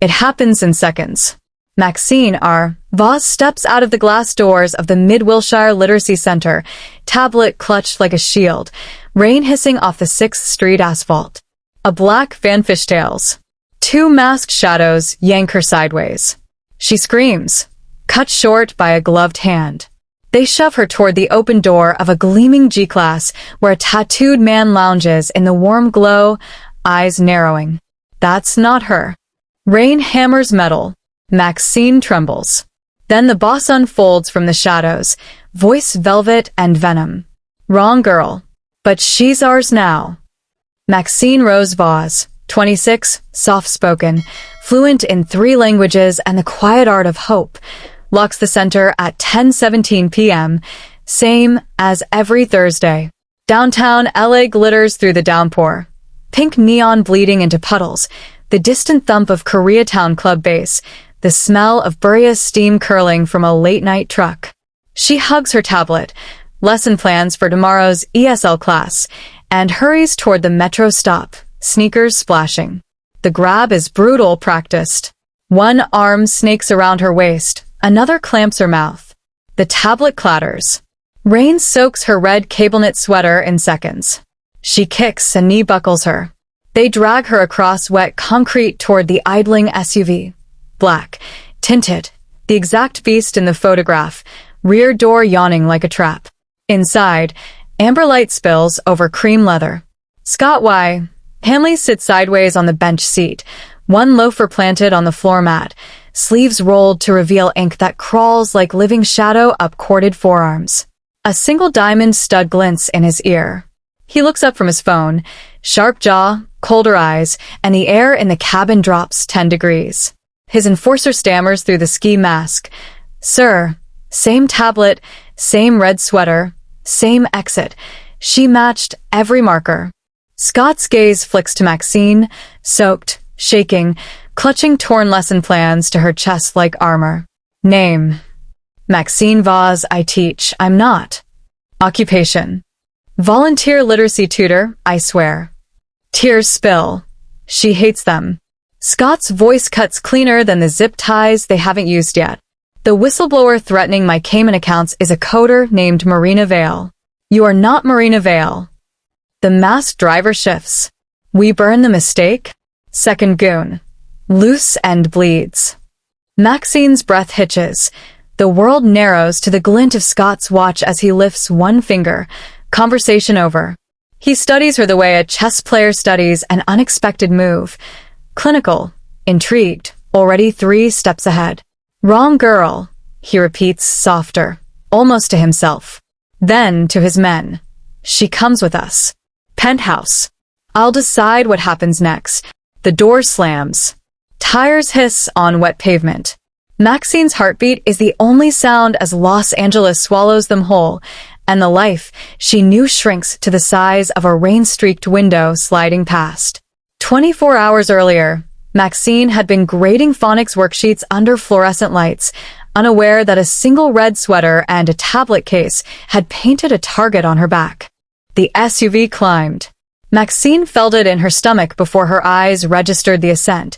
It happens in seconds. Maxine R. Voss steps out of the glass doors of the Mid-Wilshire Literacy Center, tablet clutched like a shield, rain hissing off the 6th Street asphalt. A black van fishtails. 2 masked shadows yank her sideways. She screams, cut short by a gloved hand. They shove her toward the open door of a gleaming G-Class where a tattooed man lounges in the warm glow, eyes narrowing. That's not her. Rain hammers metal. Maxine trembles. Then the boss unfolds from the shadows, voice velvet and venom. Wrong girl. But she's ours now. Maxine Rose Voss, 26, soft-spoken, fluent in 3 languages and the quiet art of hope, locks the center at 10:17 p.m., same as every Thursday. Downtown LA glitters through the downpour. Pink neon bleeding into puddles, the distant thump of Koreatown club bass, the smell of Buria's steam curling from a late-night truck. She hugs her tablet, lesson plans for tomorrow's ESL class, and hurries toward the metro stop, sneakers splashing. The grab is brutal practiced. One arm snakes around her waist, another clamps her mouth. The tablet clatters. Rain soaks her red cable-knit sweater in seconds. She kicks and knee-buckles her. They drag her across wet concrete toward the idling SUV. Black, tinted, the exact beast in the photograph, rear door yawning like a trap. Inside, amber light spills over cream leather. Scott Y. Hanley sits sideways on the bench seat, one loafer planted on the floor mat, sleeves rolled to reveal ink that crawls like living shadow up corded forearms. A single diamond stud glints in his ear. He looks up from his phone, sharp jaw, colder eyes, and the air in the cabin drops 10 degrees. His enforcer stammers through the ski mask. Sir, same tablet, same red sweater, same exit. She matched every marker. Scott's gaze flicks to Maxine, soaked, shaking, clutching torn lesson plans to her chest like armor. Name. Maxine Voss. I teach. I'm not. Occupation. Volunteer literacy tutor, I swear. Tears spill. She hates them. Scott's voice cuts cleaner than the zip ties they haven't used yet. The whistleblower threatening my Cayman accounts is a coder named Marina Vale. You are not Marina Vale. The masked driver shifts. We burn the mistake? Second goon. Loose end bleeds. Maxine's breath hitches. The world narrows to the glint of Scott's watch as he lifts one finger. Conversation over. He studies her the way a chess player studies an unexpected move. Clinical, intrigued, already 3 steps ahead. Wrong girl, he repeats softer, almost to himself. Then to his men. She comes with us. Penthouse. I'll decide what happens next. The door slams. Tires hiss on wet pavement. Maxine's heartbeat is the only sound as Los Angeles swallows them whole, and the life she knew shrinks to the size of a rain-streaked window sliding past. 24 hours earlier, Maxine had been grading phonics worksheets under fluorescent lights, unaware that a single red sweater and a tablet case had painted a target on her back. The SUV climbed. Maxine felt it in her stomach before her eyes registered the ascent.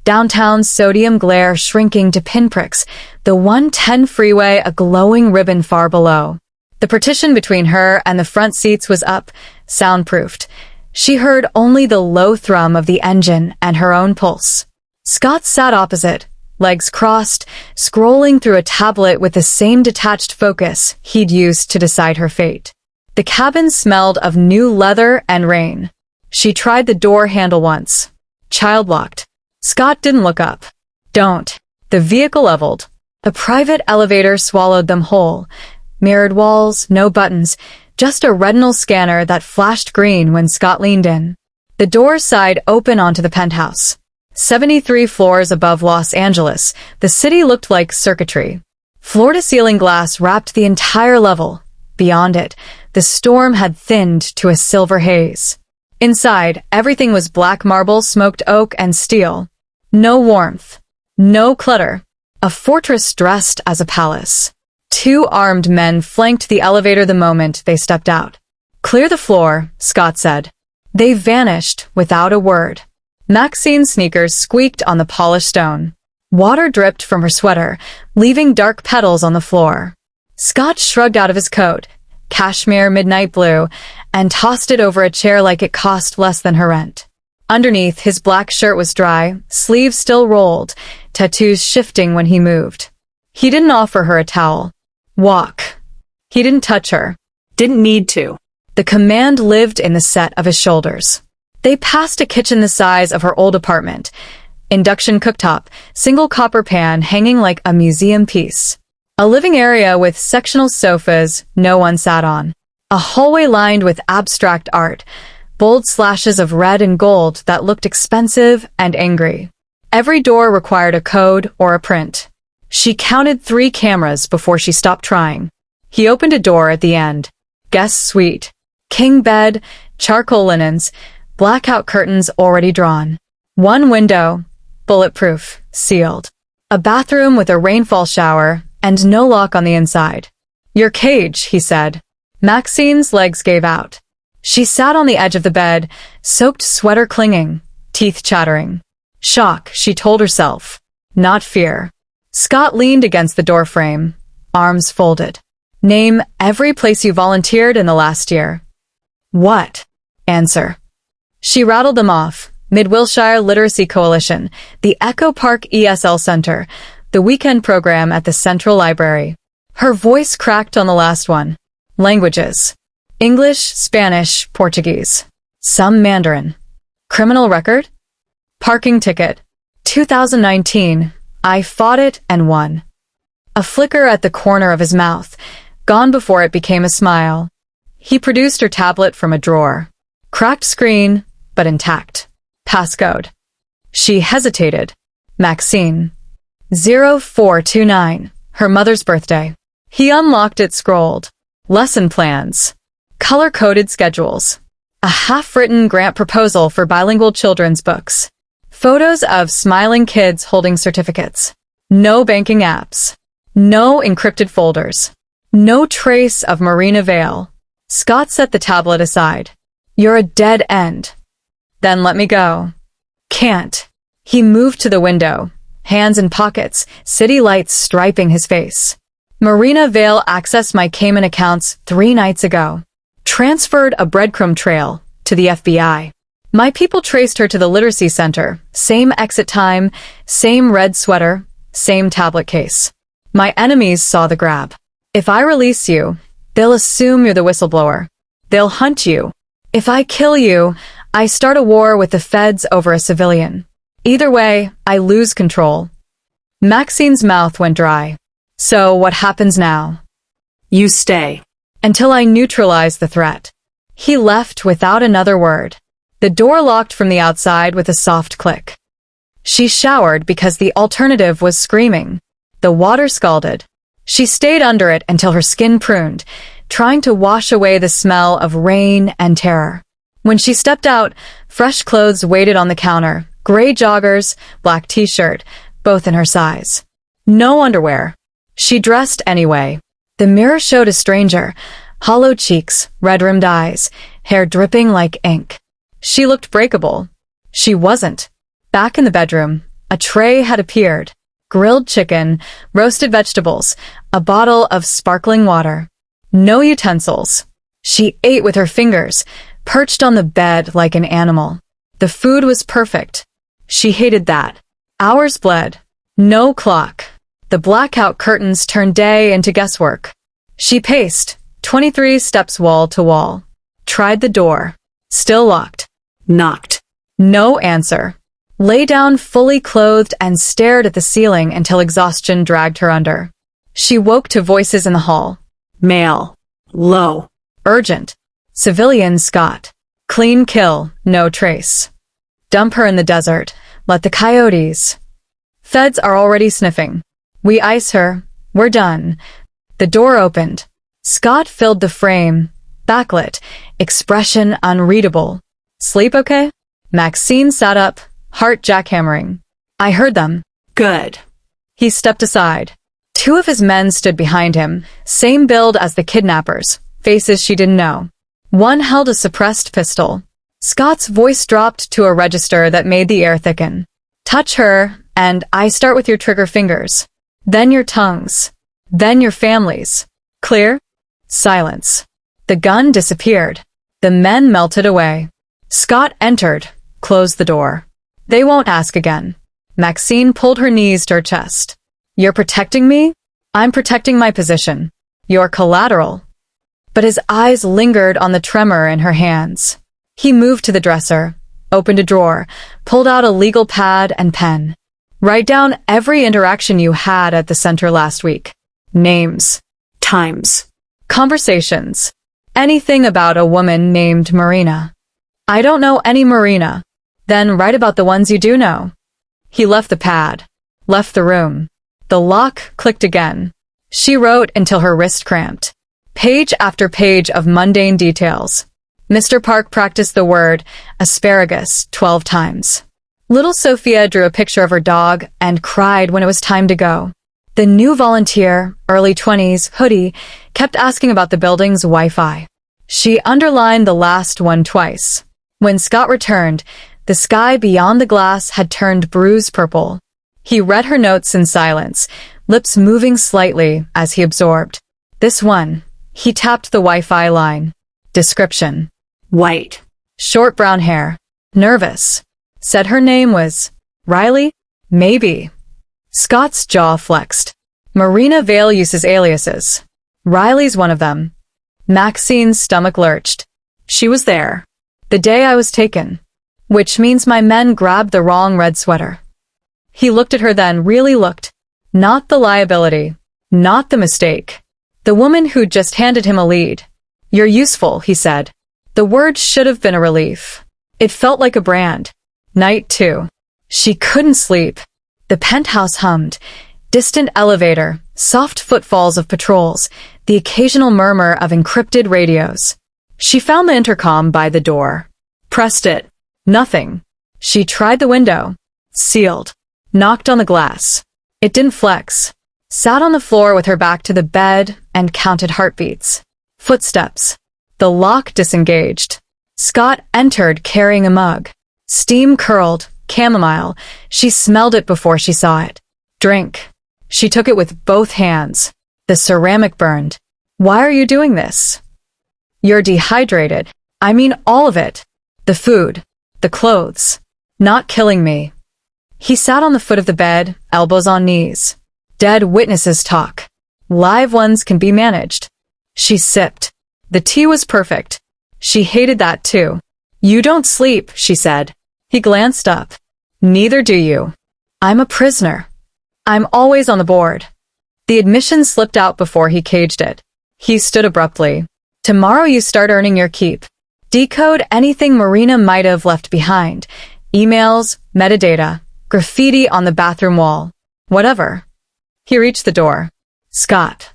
Downtown's sodium glare shrinking to pinpricks, the 110 freeway a glowing ribbon far below. The partition between her and the front seats was up, soundproofed. She heard only the low thrum of the engine and her own pulse. Scott sat opposite, legs crossed, scrolling through a tablet with the same detached focus he'd used to decide her fate. The cabin smelled of new leather and rain. She tried the door handle once. Child-locked. Scott didn't look up. Don't. The vehicle leveled. A private elevator swallowed them whole. Mirrored walls, no buttons, just a retinal scanner that flashed green when Scott leaned in. The doors side open onto the penthouse. 73 floors above Los Angeles, the city looked like circuitry. Floor-to-ceiling glass wrapped the entire level. Beyond it, the storm had thinned to a silver haze. Inside, everything was black marble, smoked oak, and steel. No warmth. No clutter. A fortress dressed as a palace. 2 armed men flanked the elevator the moment they stepped out. Clear the floor, Scott said. They vanished without a word. Maxine's sneakers squeaked on the polished stone. Water dripped from her sweater, leaving dark petals on the floor. Scott shrugged out of his coat, cashmere midnight blue, and tossed it over a chair like it cost less than her rent. Underneath, his black shirt was dry, sleeves still rolled, tattoos shifting when he moved. He didn't offer her a towel. Walk. He didn't touch her. Didn't need to. The command lived in the set of his shoulders. They passed a kitchen the size of her old apartment. Induction cooktop, single copper pan hanging like a museum piece. A living area with sectional sofas no one sat on. A hallway lined with abstract art, bold slashes of red and gold that looked expensive and angry. Every door required a code or a print. She counted 3 cameras before she stopped trying. He opened a door at the end. Guest suite. King bed, charcoal linens, blackout curtains already drawn. One window, bulletproof, sealed. A bathroom with a rainfall shower and no lock on the inside. Your cage, he said. Maxine's legs gave out. She sat on the edge of the bed, soaked sweater clinging, teeth chattering. Shock, she told herself, not fear. Scott leaned against the doorframe, arms folded. Name every place you volunteered in the last year. What? Answer. She rattled them off. Mid-Wilshire Literacy Coalition, the Echo Park ESL Center, the weekend program at the Central Library. Her voice cracked on the last one. Languages. English, Spanish, Portuguese. Some Mandarin. Criminal record? Parking ticket. 2019. I fought it and won. A flicker at the corner of his mouth, gone before it became a smile. He produced her tablet from a drawer. Cracked screen, but intact. Passcode. She hesitated. Maxine. 0429. Her mother's birthday. He unlocked it, scrolled. Lesson plans. Color-coded schedules. A half-written grant proposal for bilingual children's books. Photos of smiling kids holding certificates. No banking apps. No encrypted folders. No trace of Marina Vale. Scott set the tablet aside. You're a dead end. Then let me go. Can't. He moved to the window, hands in pockets, city lights striping his face. Marina Vale accessed my Cayman accounts 3 nights ago. Transferred a breadcrumb trail to the FBI. My people traced her to the literacy center, same exit time, same red sweater, same tablet case. My enemies saw the grab. If I release you, they'll assume you're the whistleblower. They'll hunt you. If I kill you, I start a war with the feds over a civilian. Either way, I lose control. Maxine's mouth went dry. So what happens now? You stay. Until I neutralize the threat. He left without another word. The door locked from the outside with a soft click. She showered because the alternative was screaming. The water scalded. She stayed under it until her skin pruned, trying to wash away the smell of rain and terror. When she stepped out, fresh clothes waited on the counter, gray joggers, black t-shirt, both in her size. No underwear. She dressed anyway. The mirror showed a stranger, hollow cheeks, red-rimmed eyes, hair dripping like ink. She looked breakable. She wasn't. Back in the bedroom, a tray had appeared. Grilled chicken, roasted vegetables, a bottle of sparkling water. No utensils. She ate with her fingers, perched on the bed like an animal. The food was perfect. She hated that. Hours bled. No clock. The blackout curtains turned day into guesswork. She paced, 23 steps wall to wall. Tried the door. Still locked. Knocked. No answer. Lay down fully clothed and stared at the ceiling until exhaustion dragged her under. She woke to voices in the hall. Male. Low. Urgent. Civilian Scott. Clean kill, no trace. Dump her in the desert. Let the coyotes. Feds are already sniffing. We ice her. We're done. The door opened. Scott filled the frame. Backlit. Expression unreadable. Sleep okay? Maxine sat up, heart jackhammering. I heard them. Good. He stepped aside. 2 of his men stood behind him, same build as the kidnappers, faces she didn't know. One held a suppressed pistol. Scott's voice dropped to a register that made the air thicken. Touch her, and I start with your trigger fingers. Then your tongues. Then your families. Clear? Silence. The gun disappeared. The men melted away. Scott entered, closed the door. They won't ask again. Maxine pulled her knees to her chest. You're protecting me? I'm protecting my position. You're collateral. But his eyes lingered on the tremor in her hands. He moved to the dresser, opened a drawer, pulled out a legal pad and pen. Write down every interaction you had at the center last week. Names. Times. Conversations. Anything about a woman named Marina. I don't know any Marina. Then write about the ones you do know. He left the pad. Left the room. The lock clicked again. She wrote until her wrist cramped. Page after page of mundane details. Mr. Park practiced the word asparagus 12 times. Little Sophia drew a picture of her dog and cried when it was time to go. The new volunteer, early 20s, hoodie, kept asking about the building's Wi-Fi. She underlined the last one twice. When Scott returned, the sky beyond the glass had turned bruise purple. He read her notes in silence, lips moving slightly as he absorbed. This one. He tapped the Wi-Fi line. Description. White. Short brown hair. Nervous. Said her name was Riley? Maybe. Scott's jaw flexed. Marina Vale uses aliases. Riley's one of them. Maxine's stomach lurched. She was there. The day I was taken. Which means my men grabbed the wrong red sweater. He looked at her then, really looked. Not the liability. Not the mistake. The woman who'd just handed him a lead. You're useful, he said. The word should have been a relief. It felt like a brand. Night 2. She couldn't sleep. The penthouse hummed. Distant elevator, soft footfalls of patrols, the occasional murmur of encrypted radios. She found the intercom by the door. Pressed it. Nothing. She tried the window. Sealed. Knocked on the glass. It didn't flex. Sat on the floor with her back to the bed and counted heartbeats. Footsteps. The lock disengaged. Scott entered carrying a mug. Steam curled, chamomile. She smelled it before she saw it. Drink. She took it with both hands. The ceramic burned. Why are you doing this? You're dehydrated. I mean all of it. The food. The clothes. Not killing me. He sat on the foot of the bed, elbows on knees. Dead witnesses talk. Live ones can be managed. She sipped. The tea was perfect. She hated that too. You don't sleep, she said. He glanced up. Neither do you. I'm a prisoner. I'm always on the board. The admission slipped out before he caged it. He stood abruptly. Tomorrow you start earning your keep. Decode anything Marina might have left behind. Emails, metadata, graffiti on the bathroom wall. Whatever. He reached the door. Scott.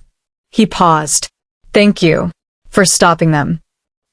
He paused. Thank you for stopping them.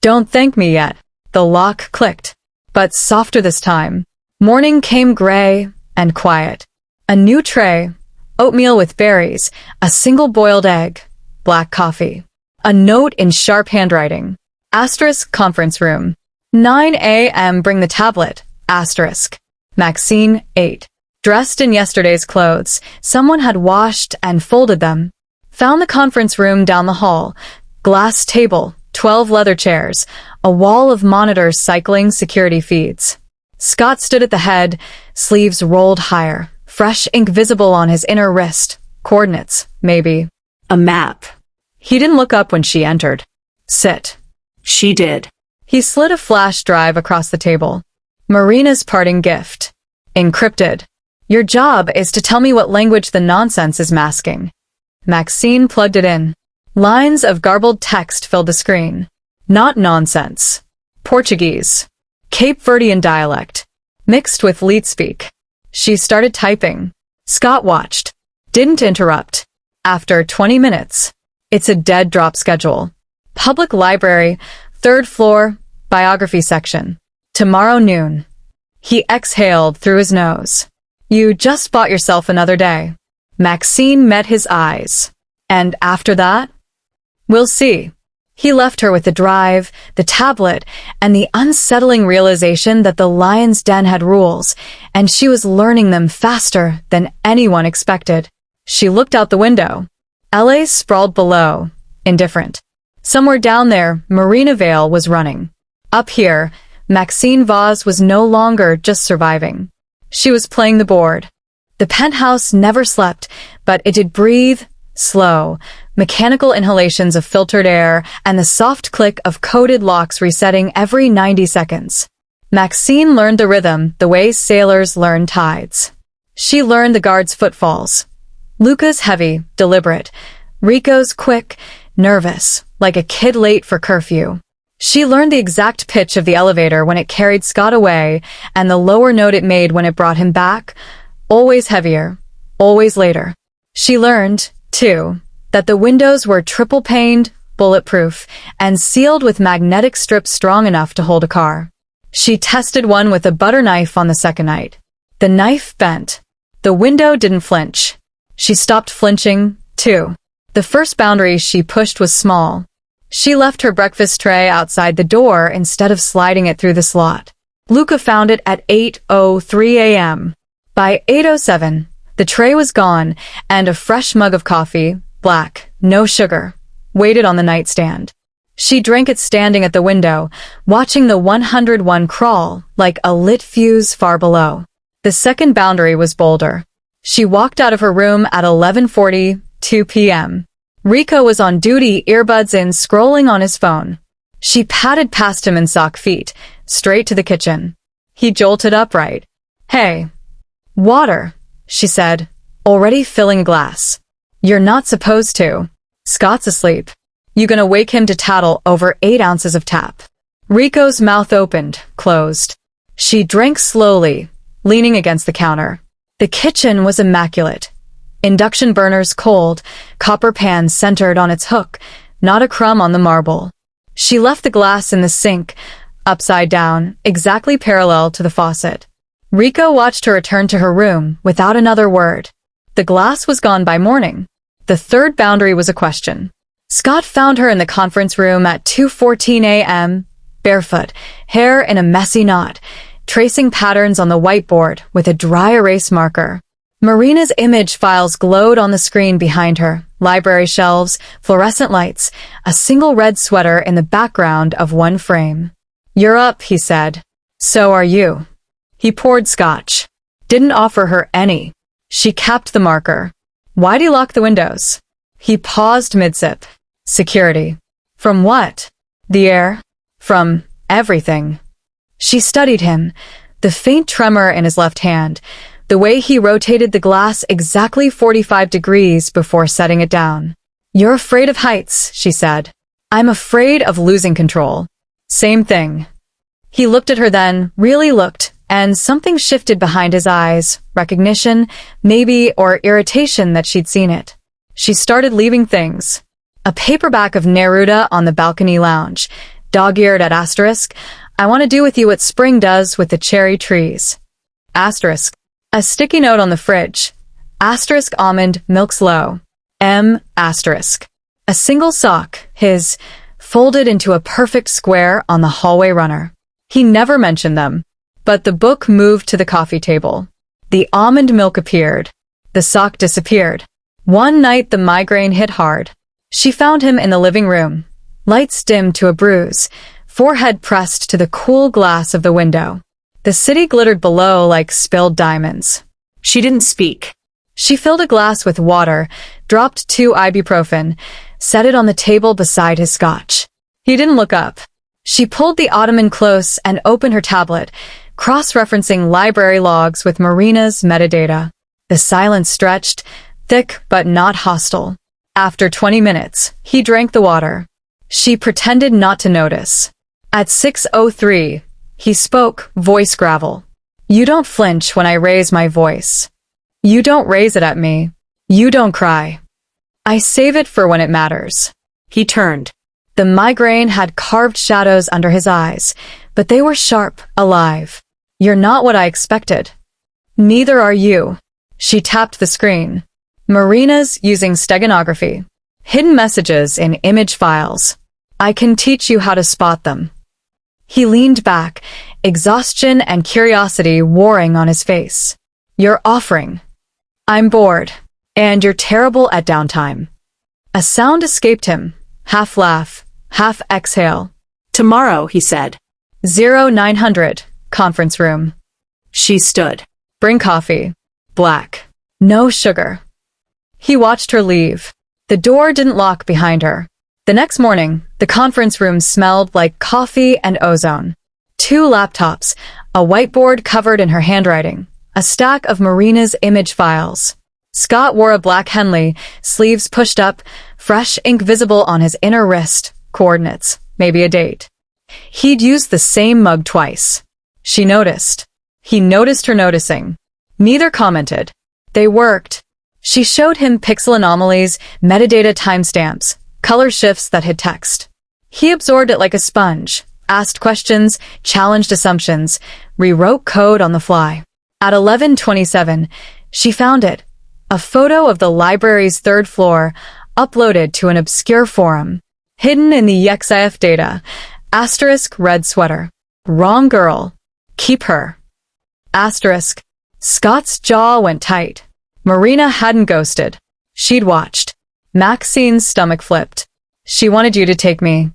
Don't thank me yet. The lock clicked, but softer this time. Morning came gray and quiet. A new tray, oatmeal with berries, a single boiled egg, black coffee. A note in sharp handwriting. Asterisk conference room. 9 a.m. bring the tablet. Asterisk. Maxine 8. Dressed in yesterday's clothes, someone had washed and folded them. Found the conference room down the hall. Glass table, 12 leather chairs, a wall of monitors cycling security feeds. Scott stood at the head, sleeves rolled higher, fresh ink visible on his inner wrist. Coordinates, maybe. A map. He didn't look up when she entered. Sit. She did. He slid a flash drive across the table. Marina's parting gift. Encrypted. Your job is to tell me what language the nonsense is masking. Maxine plugged it in. Lines of garbled text filled the screen. Not nonsense. Portuguese. Cape Verdean dialect. Mixed with Leetspeak. She started typing. Scott watched. Didn't interrupt. After 20 minutes. It's a dead drop schedule. Public library, 3rd floor, biography section. Tomorrow noon. He exhaled through his nose. You just bought yourself another day. Maxine met his eyes. And after that? We'll see. He left her with the drive, the tablet, and the unsettling realization that the lion's den had rules, and she was learning them faster than anyone expected. She looked out the window. LA sprawled below, indifferent. Somewhere down there, Marina Vale was running. Up here, Maxine Vaz was no longer just surviving. She was playing the board. The penthouse never slept, but it did breathe, slow, mechanical inhalations of filtered air, and the soft click of coded locks resetting every 90 seconds. Maxine learned the rhythm the way sailors learn tides. She learned the guards' footfalls. Luca's heavy, deliberate. Rico's quick, nervous, like a kid late for curfew. She learned the exact pitch of the elevator when it carried Scott away, and the lower note it made when it brought him back, always heavier, always later. She learned, too, that the windows were triple-paned, bulletproof, and sealed with magnetic strips strong enough to hold a car. She tested one with a butter knife on the second night. The knife bent. The window didn't flinch. She stopped flinching, too. The first boundary she pushed was small. She left her breakfast tray outside the door instead of sliding it through the slot. Luca found it at 8:03 a.m. By 8:07, the tray was gone, and a fresh mug of coffee, black, no sugar, waited on the nightstand. She drank it standing at the window, watching the 101 crawl like a lit fuse far below. The second boundary was bolder. She walked out of her room at 11:42 p.m. Rico was on duty, earbuds in, scrolling on his phone. She padded past him in sock feet, straight to the kitchen. He jolted upright. "Hey." "Water," she said, already filling a glass. "You're not supposed to. Scott's asleep. You gonna wake him to tattle over 8 ounces of tap." Rico's mouth opened, closed. She drank slowly, leaning against the counter. The kitchen was immaculate. Induction burners cold, copper pan centered on its hook, not a crumb on the marble. She left the glass in the sink, upside down, exactly parallel to the faucet. Rico watched her return to her room without another word. The glass was gone by morning. The third boundary was a question. Scott found her in the conference room at 2:14 a.m., barefoot, hair in a messy knot, tracing patterns on the whiteboard with a dry erase marker. Marina's image files glowed on the screen behind her, library shelves, fluorescent lights, a single red sweater in the background of one frame. "You're up," he said. "So are you." He poured scotch. Didn't offer her any. She capped the marker. "Why'd he lock the windows?" He paused mid-sip. "Security." "From what?" "The air." "From everything." She studied him, the faint tremor in his left hand, the way he rotated the glass exactly 45 degrees before setting it down. "You're afraid of heights," she said. "I'm afraid of losing control." "Same thing." He looked at her then, really looked, and something shifted behind his eyes, recognition, maybe, or irritation that she'd seen it. She started leaving things. A paperback of Neruda on the balcony lounge, dog-eared at asterisk, "I want to do with you what spring does with the cherry trees." Asterisk. A sticky note on the fridge. Asterisk almond, milk's low. M. Asterisk. A single sock, his, folded into a perfect square on the hallway runner. He never mentioned them. But the book moved to the coffee table. The almond milk appeared. The sock disappeared. One night the migraine hit hard. She found him in the living room. Lights dimmed to a bruise, forehead pressed to the cool glass of the window. The city glittered below like spilled diamonds. She didn't speak. She filled a glass with water, dropped 2 ibuprofen, set it on the table beside his scotch. He didn't look up. She pulled the ottoman close and opened her tablet, cross-referencing library logs with Marina's metadata. The silence stretched, thick but not hostile. After 20 minutes, he drank the water. She pretended not to notice. At 6:03, he spoke, voice gravel. "You don't flinch when I raise my voice. You don't raise it at me. You don't cry. I save it for when it matters." He turned. The migraine had carved shadows under his eyes, but they were sharp, alive. "You're not what I expected." "Neither are you." She tapped the screen. Marina's using steganography. Hidden messages in image files. I can teach you how to spot them. He leaned back, exhaustion and curiosity warring on his face. You're offering. I'm bored. And you're terrible at downtime. A sound escaped him, half laugh, half exhale. Tomorrow, he said. 0900, conference room. She stood. Bring coffee. Black. No sugar. He watched her leave. The door didn't lock behind her. The next morning, the conference room smelled like coffee and ozone. 2 laptops, a whiteboard covered in her handwriting, a stack of Marina's image files. Scott wore a black Henley, sleeves pushed up, fresh ink visible on his inner wrist, coordinates, maybe a date. He'd used the same mug twice. She noticed. He noticed her noticing. Neither commented. They worked. She showed him pixel anomalies, metadata timestamps, color shifts that hid text. He absorbed it like a sponge, asked questions, challenged assumptions, rewrote code on the fly. At 11:27, she found it. A photo of the library's 3rd floor, uploaded to an obscure forum. Hidden in the EXIF data. Asterisk red sweater. Wrong girl. Keep her. Asterisk. Scott's jaw went tight. Marina hadn't ghosted. She'd watched. Maxine's stomach flipped. She wanted you to take me.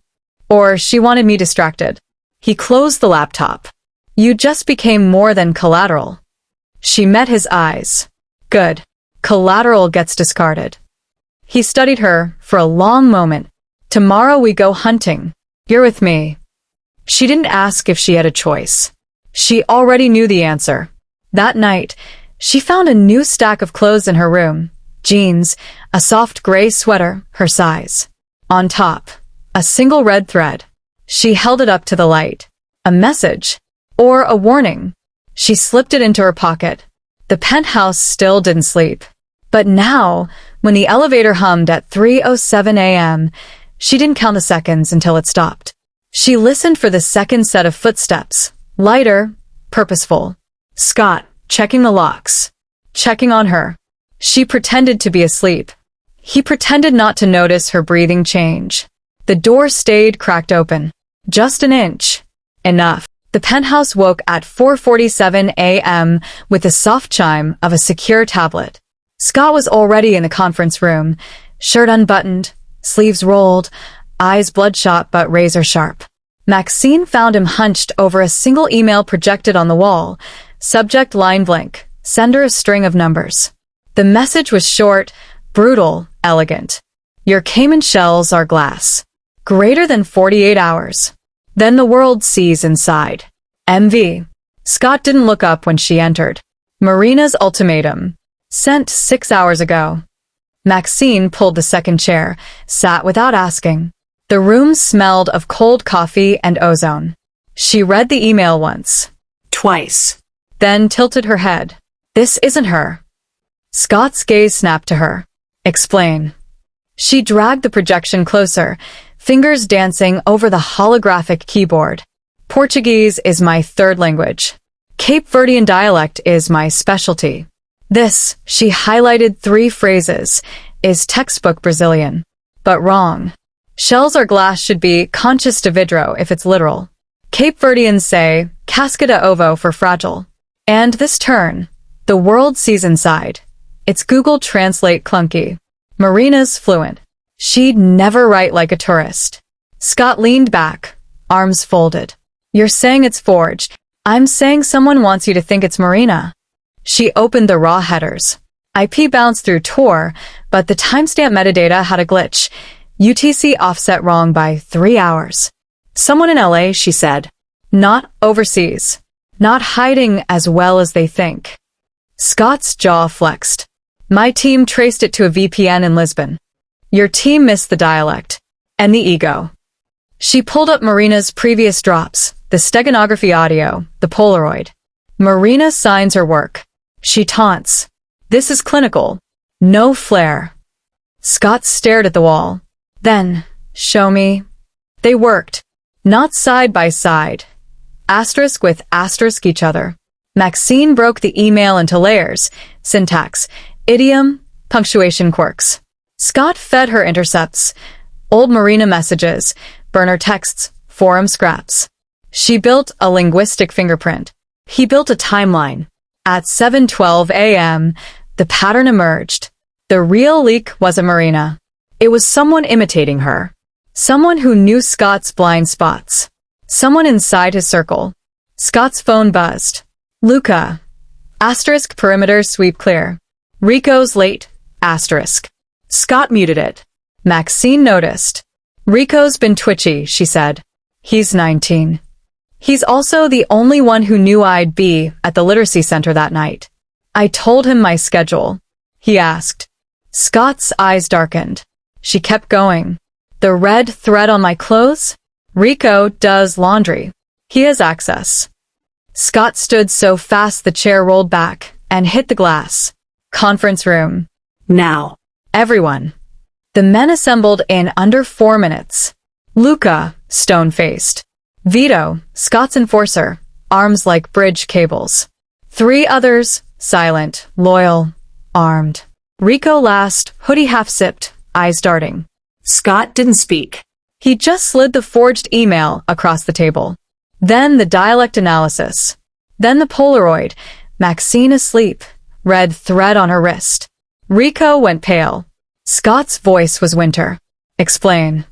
Or she wanted me distracted. He closed the laptop. You just became more than collateral. She met his eyes. Good. Collateral gets discarded. He studied her for a long moment. Tomorrow we go hunting. You're with me. She didn't ask if she had a choice. She already knew the answer. That night, she found a new stack of clothes in her room. Jeans, a soft gray sweater, her size. On top, a single red thread. She held it up to the light. A message. Or a warning. She slipped it into her pocket. The penthouse still didn't sleep. But now, when the elevator hummed at 3:07 a.m., she didn't count the seconds until it stopped. She listened for the second set of footsteps. Lighter, purposeful. Scott, checking the locks. Checking on her. She pretended to be asleep. He pretended not to notice her breathing change. The door stayed cracked open. Just an inch. Enough. The penthouse woke at 4:47 a.m. with the soft chime of a secure tablet. Scott was already in the conference room, shirt unbuttoned, sleeves rolled, eyes bloodshot but razor sharp. Maxine found him hunched over a single email projected on the wall. Subject line blank. Sender a string of numbers. The message was short, brutal, elegant. Your Cayman shells are glass. Greater than 48 hours. Then the world sees inside. MV. Scott didn't look up when she entered. Marina's ultimatum. Sent 6 hours ago. Maxine pulled the second chair, sat without asking. The room smelled of cold coffee and ozone. She read the email once. Twice. Then tilted her head. This isn't her. Scott's gaze snapped to her. Explain. She dragged the projection closer, fingers dancing over the holographic keyboard. Portuguese is my 3rd language. Cape Verdean dialect is my specialty. This, she highlighted 3 phrases, is textbook Brazilian. But wrong. Shells or glass should be conscious de vidro if it's literal. Cape Verdeans say, casca de ovo for fragile. And this turn, the world sees inside. It's Google Translate clunky. Marina's fluent. She'd never write like a tourist. Scott leaned back, arms folded. You're saying it's forged. I'm saying someone wants you to think it's Marina. She opened the raw headers. IP bounced through Tor, but the timestamp metadata had a glitch. UTC offset wrong by 3 hours. Someone in LA, she said. Not overseas. Not hiding as well as they think. Scott's jaw flexed. My team traced it to a VPN in Lisbon. Your team missed the dialect. And the ego. She pulled up Marina's previous drops, the steganography audio, the Polaroid. Marina signs her work. She taunts. This is clinical. No flair. Scott stared at the wall. Then, show me. They worked. Not side by side. Asterisk with asterisk each other. Maxine broke the email into layers, syntax, idiom, punctuation quirks. Scott fed her intercepts, old Marina messages, burner texts, forum scraps. She built a linguistic fingerprint. He built a timeline. At 7:12 a.m., the pattern emerged. The real leak wasn't Marina. It was someone imitating her. Someone who knew Scott's blind spots. Someone inside his circle. Scott's phone buzzed. Luca. Asterisk perimeter sweep clear. Rico's late. Asterisk. Scott muted it. Maxine noticed. Rico's been twitchy, she said. He's 19. He's also the only one who knew I'd be at the literacy center that night. I told him my schedule. He asked. Scott's eyes darkened. She kept going. The red thread on my clothes? Rico does laundry. He has access. Scott stood so fast the chair rolled back and hit the glass. Conference room. Now. Everyone. The men assembled in under 4 minutes. Luca, stone-faced. Vito, Scott's enforcer, arms like bridge cables. 3 others, silent, loyal, armed. Rico last, hoodie half-sipped, eyes darting. Scott didn't speak. He just slid the forged email across the table. Then the dialect analysis. Then the Polaroid. Maxine asleep, red thread on her wrist. Rico went pale. Scott's voice was winter. Explain.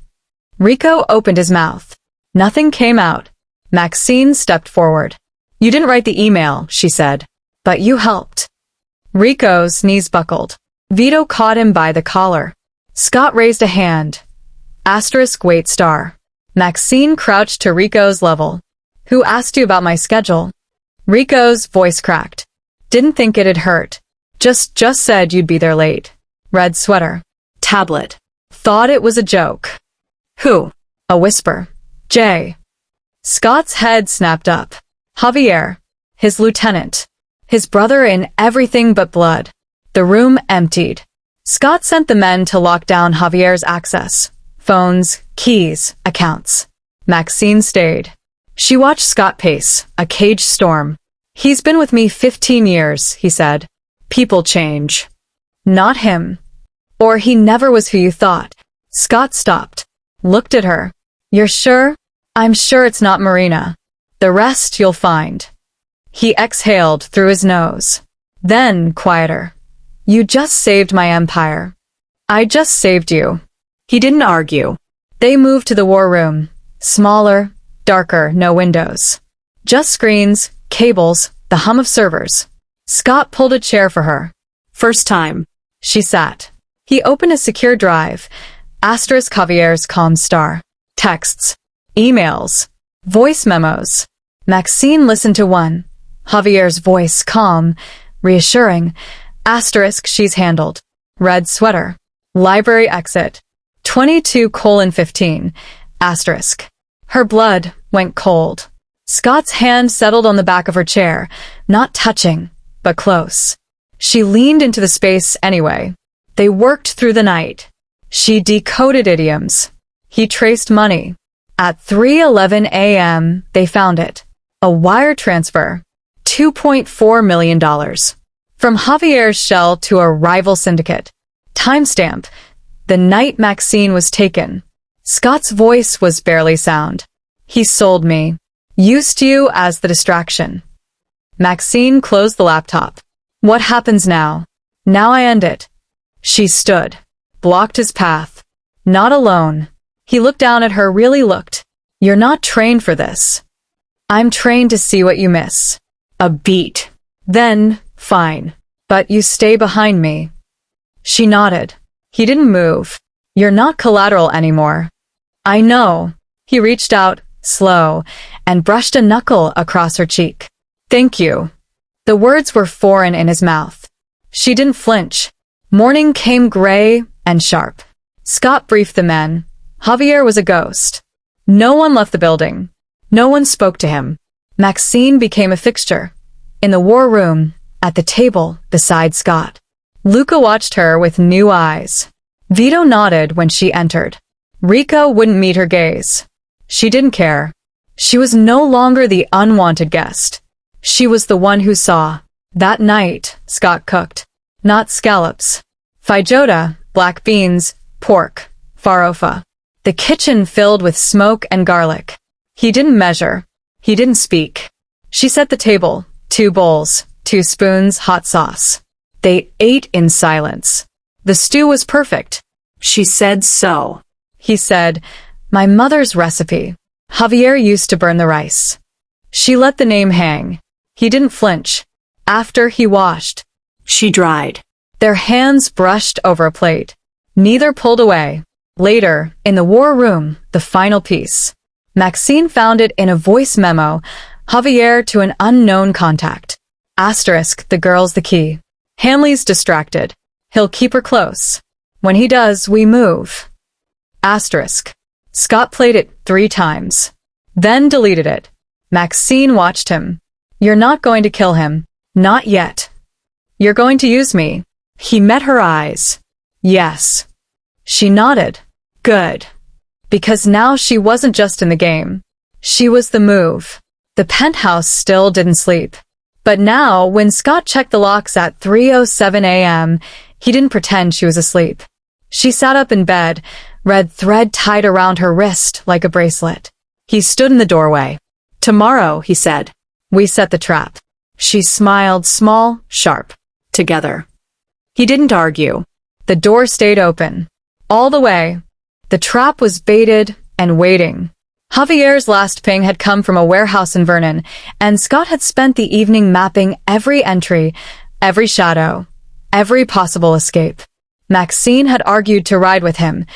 Rico opened his mouth. Nothing came out. Maxine stepped forward. You didn't write the email, she said. But you helped. Rico's knees buckled. Vito caught him by the collar. Scott raised a hand. Asterisk wait star. Maxine crouched to Rico's level. Who asked you about my schedule? Rico's voice cracked. Didn't think it'd hurt. Just said you'd be there late. Red sweater. Tablet. Thought it was a joke. Who? A whisper. Jay. Scott's head snapped up. Javier. His lieutenant. His brother in everything but blood. The room emptied. Scott sent the men to lock down Javier's access. Phones, keys, accounts. Maxine stayed. She watched Scott pace, a caged storm. He's been with me 15 years, he said. People change. Not him. Or he never was who you thought. Scott stopped. Looked at her. You're sure? I'm sure it's not Marina. The rest you'll find. He exhaled through his nose. Then, quieter. You just saved my empire. I just saved you. He didn't argue. They moved to the war room. Smaller, darker, no windows. Just screens, cables, the hum of servers. Scott pulled a chair for her. First time. She sat. He opened a secure drive. Asterisk Javier's calm star. Texts. Emails. Voice memos. Maxine listened to one. Javier's voice calm, reassuring. Asterisk she's handled. Red sweater. Library exit. 22:15. Asterisk. Her blood went cold. Scott's hand settled on the back of her chair, not touching, but close. She leaned into the space anyway. They worked through the night. She decoded idioms. He traced money. At 3:11 a.m., they found it. A wire transfer. $2.4 million. From Javier's shell to a rival syndicate. Timestamp. The night Maxine was taken. Scott's voice was barely sound. He sold me. Used you as the distraction. Maxine closed the laptop. What happens now? Now I end it. She stood. Blocked his path. Not alone. He looked down at her, really looked. You're not trained for this. I'm trained to see what you miss. A beat. Then, fine. But you stay behind me. She nodded. He didn't move. You're not collateral anymore. I know. He reached out, slow, and brushed a knuckle across her cheek. Thank you. The words were foreign in his mouth. She didn't flinch. Morning came gray and sharp. Scott briefed the men. Javier was a ghost. No one left the building. No one spoke to him. Maxine became a fixture. In the war room, at the table beside Scott. Luca watched her with new eyes. Vito nodded when she entered. Rico wouldn't meet her gaze. She didn't care. She was no longer the unwanted guest. She was the one who saw. That night, Scott cooked. Not scallops. Fajota, black beans, pork, farofa. The kitchen filled with smoke and garlic. He didn't measure. He didn't speak. She set the table, 2 bowls, 2 spoons, hot sauce. They ate in silence. The stew was perfect. She said so. He said, "My mother's recipe. Javier used to burn the rice." She let the name hang. He didn't flinch. After he washed, She dried. their hands brushed over a plate. Neither pulled away. Later, in the war room, the final piece. Maxine found it in a voice memo, Javier to an unknown contact. Asterisk, the girl's the key. Hanley's distracted. He'll keep her close. When he does, we move. Asterisk. Scott played it 3 times. Then deleted it. Maxine watched him. "You're not going to kill him. Not yet. You're going to use me." He met her eyes. "Yes." She nodded. "Good." Because now she wasn't just in the game. She was the move. The penthouse still didn't sleep. But now, when Scott checked the locks at 3:07 a.m., he didn't pretend she was asleep. She sat up in bed, red thread tied around her wrist like a bracelet. He stood in the doorway. Tomorrow, he said. "We set the trap." She smiled, small, sharp. Together. He didn't argue. The door stayed open. All the way. The trap was baited and waiting. Javier's last ping had come from a warehouse in Vernon, and Scott had spent the evening mapping every entry, every shadow, every possible escape. Maxine had argued to ride with him.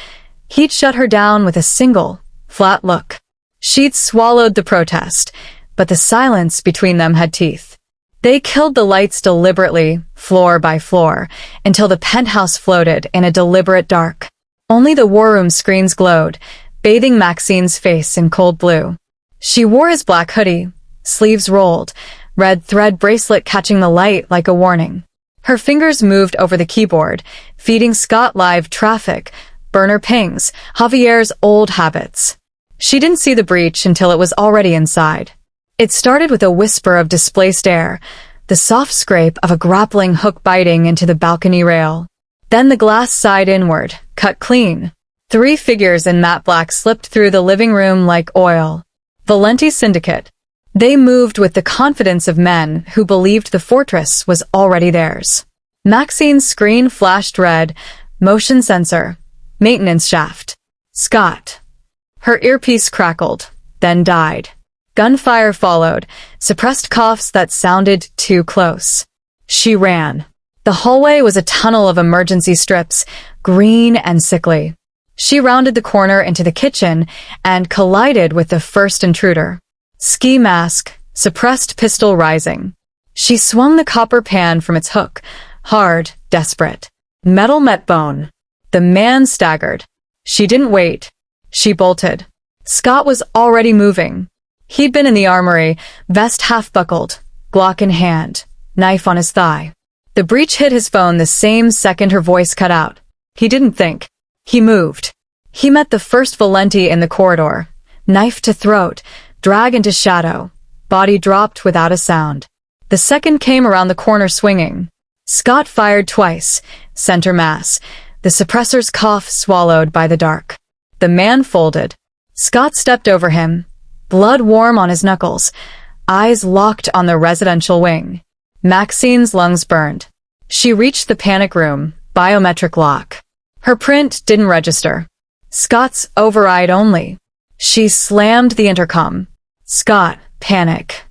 He'd shut her down with a single, flat look. She'd swallowed the protest, but the silence between them had teeth. They killed the lights deliberately, floor by floor, until the penthouse floated in a deliberate dark. Only the war room screens glowed, bathing Maxine's face in cold blue. She wore his black hoodie, sleeves rolled, red thread bracelet catching the light like a warning. Her fingers moved over the keyboard, feeding Scott live traffic, burner pings, Javier's old habits. She didn't see the breach until it was already inside. It started with a whisper of displaced air, the soft scrape of a grappling hook biting into the balcony rail. Then the glass sighed inward, cut clean. 3 figures in matte black slipped through the living room like oil. Hanley Syndicate. They moved with the confidence of men who believed the fortress was already theirs. Maxine's screen flashed red, motion sensor, maintenance shaft. Scott. Her earpiece crackled, then died. Gunfire followed, suppressed coughs that sounded too close. She ran. The hallway was a tunnel of emergency strips, green and sickly. She rounded the corner into the kitchen and collided with the first intruder. Ski mask, suppressed pistol rising. She swung the copper pan from its hook, hard, desperate. Metal met bone. The man staggered. She didn't wait. She bolted. Scott was already moving. He'd been in the armory, vest half-buckled, Glock in hand, knife on his thigh. The breach hit his phone the same second her voice cut out. He didn't think. He moved. He met the first Valenti in the corridor. Knife to throat, drag into shadow. Body dropped without a sound. The second came around the corner swinging. Scott fired twice, center mass, the suppressor's cough swallowed by the dark. The man folded. Scott stepped over him, blood warm on his knuckles, eyes locked on the residential wing. Maxine's lungs burned. She reached the panic room, biometric lock. Her print didn't register. Scott's override only. She slammed the intercom. Scott, panic.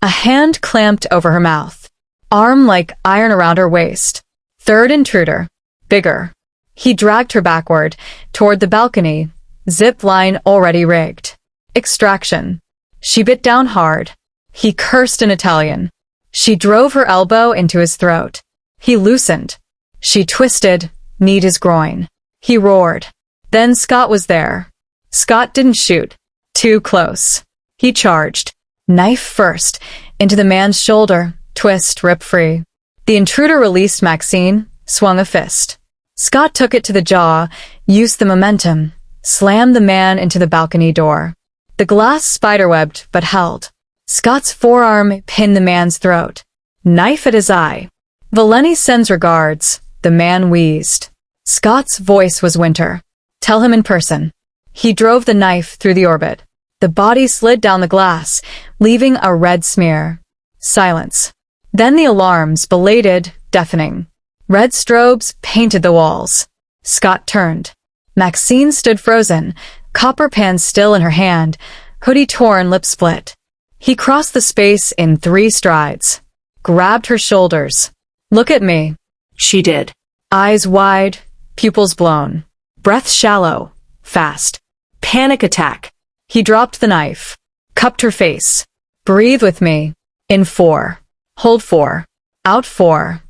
A hand clamped over her mouth. Arm like iron around her waist. Third intruder. Bigger. He dragged her backward, toward the balcony, zip line already rigged. Extraction. She bit down hard. He cursed in Italian. She drove her elbow into his throat. He loosened. She twisted, kneed his groin. He roared. Then Scott was there. Scott didn't shoot. Too close. He charged. Knife first, into the man's shoulder, twist, rip free. The intruder released Maxine, swung a fist. Scott took it to the jaw, used the momentum, slammed the man into the balcony door. The glass spiderwebbed but held. Scott's forearm pinned the man's throat. Knife at his eye. Valenti sends regards. The man wheezed. Scott's voice was winter. Tell him in person. He drove the knife through the orbit. The body slid down the glass, leaving a red smear. Silence. Then the alarms, belated, deafening. Red strobes painted the walls. Scott turned. Maxine stood frozen, copper pan still in her hand, hoodie torn, lip split. He crossed the space in 3 strides. Grabbed her shoulders. Look at me. She did. Eyes wide, pupils blown. Breath shallow. Fast. Panic attack. He dropped the knife. Cupped her face. Breathe with me. In 4. Hold 4. Out 4.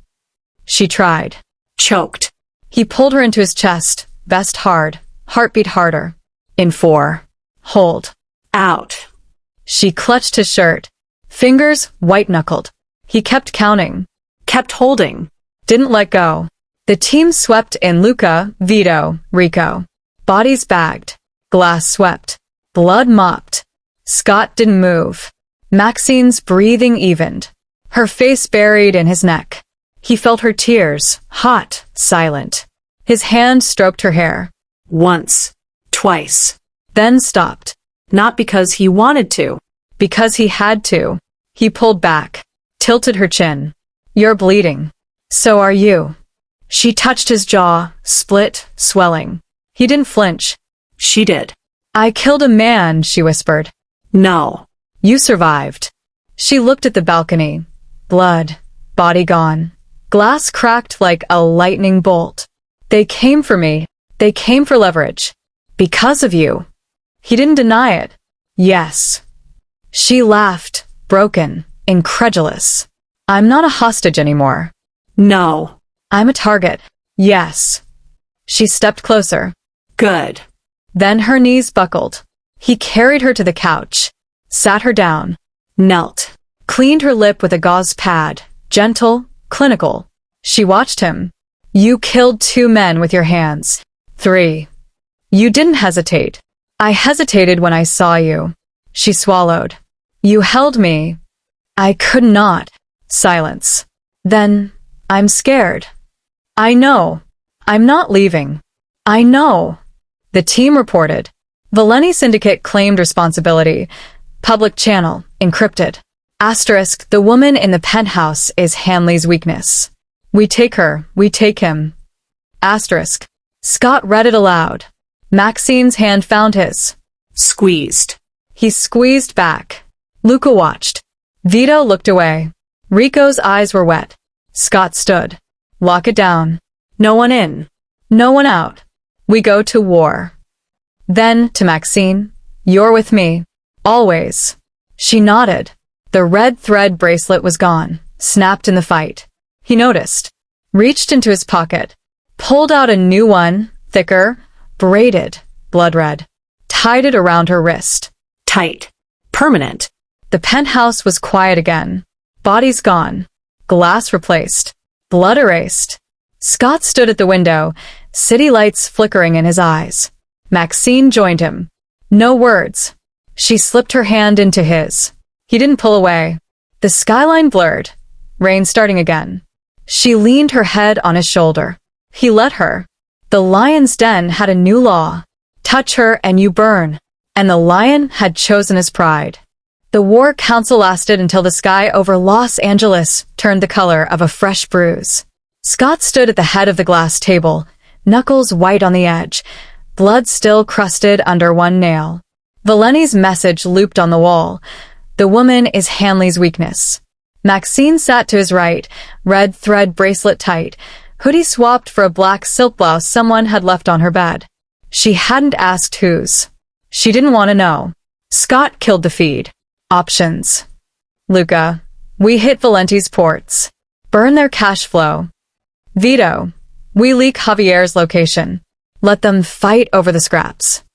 She tried. Choked. He pulled her into his chest, vest hard, heartbeat harder. In 4. Hold. Out. She clutched his shirt. Fingers white-knuckled. He kept counting. Kept holding. Didn't let go. The team swept in Luca, Vito, Rico. Bodies bagged. Glass swept. Blood mopped. Scott didn't move. Maxine's breathing evened. Her face buried in his neck. He felt her tears, hot, silent. His hand stroked her hair. Once. Twice. Then stopped. Not because he wanted to. Because he had to. He pulled back. Tilted her chin. You're bleeding. So are you. She touched his jaw, split, swelling. He didn't flinch. She did. I killed a man, she whispered. No. You survived. She looked at the balcony. Blood. Body gone. Glass cracked like a lightning bolt. They came for me. They came for leverage. Because of you. He didn't deny it. Yes. She laughed, broken, incredulous. I'm not a hostage anymore. No. I'm a target. Yes. She stepped closer. Good. Then her knees buckled. He carried her to the couch, sat her down, knelt, cleaned her lip with a gauze pad, gentle, clinical. She watched him. You killed 2 men with your hands. 3. You didn't hesitate. I hesitated when I saw you. She swallowed. You held me. I could not. Silence. Then, I'm scared. I know. I'm not leaving. I know. The team reported. Hanley Syndicate claimed responsibility. Public channel, encrypted. Asterisk, the woman in the penthouse is Hanley's weakness. We take her, we take him. Asterisk. Scott read it aloud. Maxine's hand found his. Squeezed. He squeezed back. Luca watched. Vito looked away. Rico's eyes were wet. Scott stood. Lock it down. No one in. No one out. We go to war. Then, to Maxine, you're with me. Always. She nodded. The red thread bracelet was gone, snapped in the fight. He noticed. Reached into his pocket. Pulled out a new one, thicker, braided, blood red. Tied it around her wrist. Tight. Permanent. The penthouse was quiet again. Bodies gone. Glass replaced. Blood erased. Scott stood at the window, city lights flickering in his eyes. Maxine joined him. No words. She slipped her hand into his. He didn't pull away. The skyline blurred. Rain starting again. She leaned her head on his shoulder. He let her. The lion's den had a new law. Touch her and you burn. And the lion had chosen his pride. The war council lasted until the sky over Los Angeles turned the color of a fresh bruise. Scott stood at the head of the glass table, knuckles white on the edge, blood still crusted under one nail. Valeni's message looped on the wall. The woman is Hanley's weakness. Maxine sat to his right, red thread bracelet tight, hoodie swapped for a black silk blouse someone had left on her bed. She hadn't asked whose. She didn't want to know. Scott killed the feed. Options. Luca, we hit Valenti's ports. Burn their cash flow. Vito, we leak Javier's location. Let them fight over the scraps.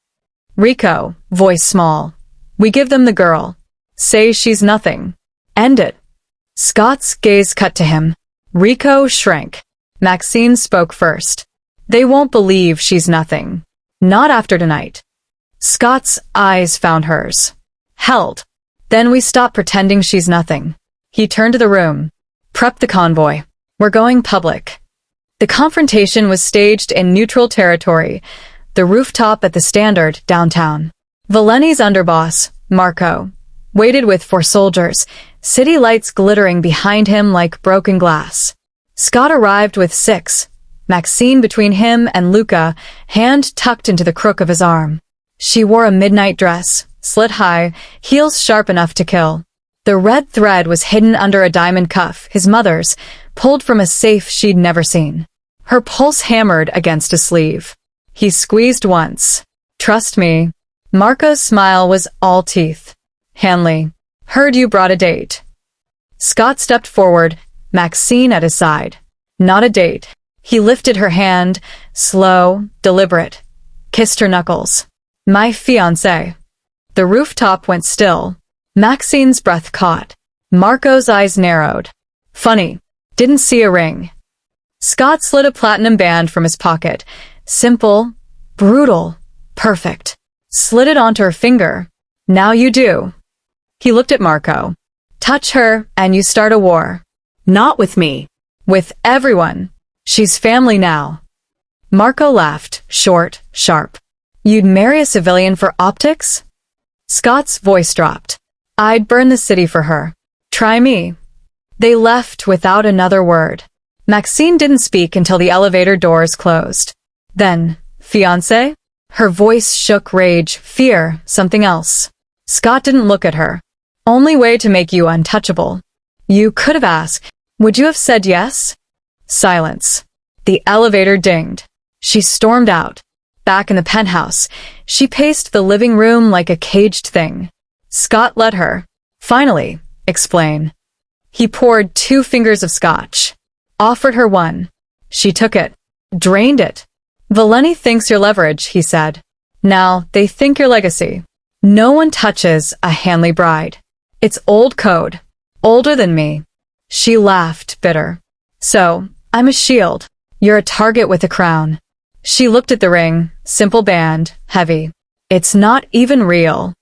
Rico, voice small. We give them the girl. Say she's nothing. End it. Scott's gaze cut to him. Rico shrank. Maxine spoke first. They won't believe she's nothing. Not after tonight. Scott's eyes found hers. Held. Then we stop pretending she's nothing. He turned to the room. Prep the convoy. We're going public. The confrontation was staged in neutral territory. the rooftop at the Standard, downtown. Valeni's underboss, Marco, waited with 4 soldiers, city lights glittering behind him like broken glass. Scott arrived with 6, Maxine between him and Luca, hand tucked into the crook of his arm. She wore a midnight dress, slit high, heels sharp enough to kill. The red thread was hidden under a diamond cuff, his mother's, pulled from a safe she'd never seen. Her pulse hammered against a sleeve. He squeezed once. "Trust me." Marco's smile was all teeth. "Hanley, heard you brought a date." Scott stepped forward, Maxine at his side. "Not a date." He lifted her hand, slow, deliberate, kissed her knuckles. "My fiancé." The rooftop went still. Maxine's breath caught. Marco's eyes narrowed. "Funny. Didn't see a ring." Scott slid a platinum band from his pocket. Simple, brutal, perfect. Slid it onto her finger. "Now you do." He looked at Marco. "Touch her, and you start a war." Not with me. "With everyone. She's family now." Marco laughed, short, sharp. "You'd marry a civilian for optics?" Scott's voice dropped. "I'd burn the city for her. Try me." They left without another word. Maxine didn't speak until the elevator doors closed. Then, "Fiancé?" Her voice shook rage, fear, something else. Scott didn't look at her. "Only way to make you untouchable." "You could have asked. Would you have said yes?" Silence. The elevator dinged. She stormed out. Back in the penthouse, she paced the living room like a caged thing. Scott let her. "Finally, explain." He poured 2 fingers of scotch. Offered her one. She took it. Drained it. "Valeni thinks your leverage," he said. "Now they think your legacy. No one touches a Hanley bride. It's old code. Older than me." She laughed, bitter. "So, I'm a shield. You're a target with a crown." She looked at the ring, simple band, heavy. "It's not even real."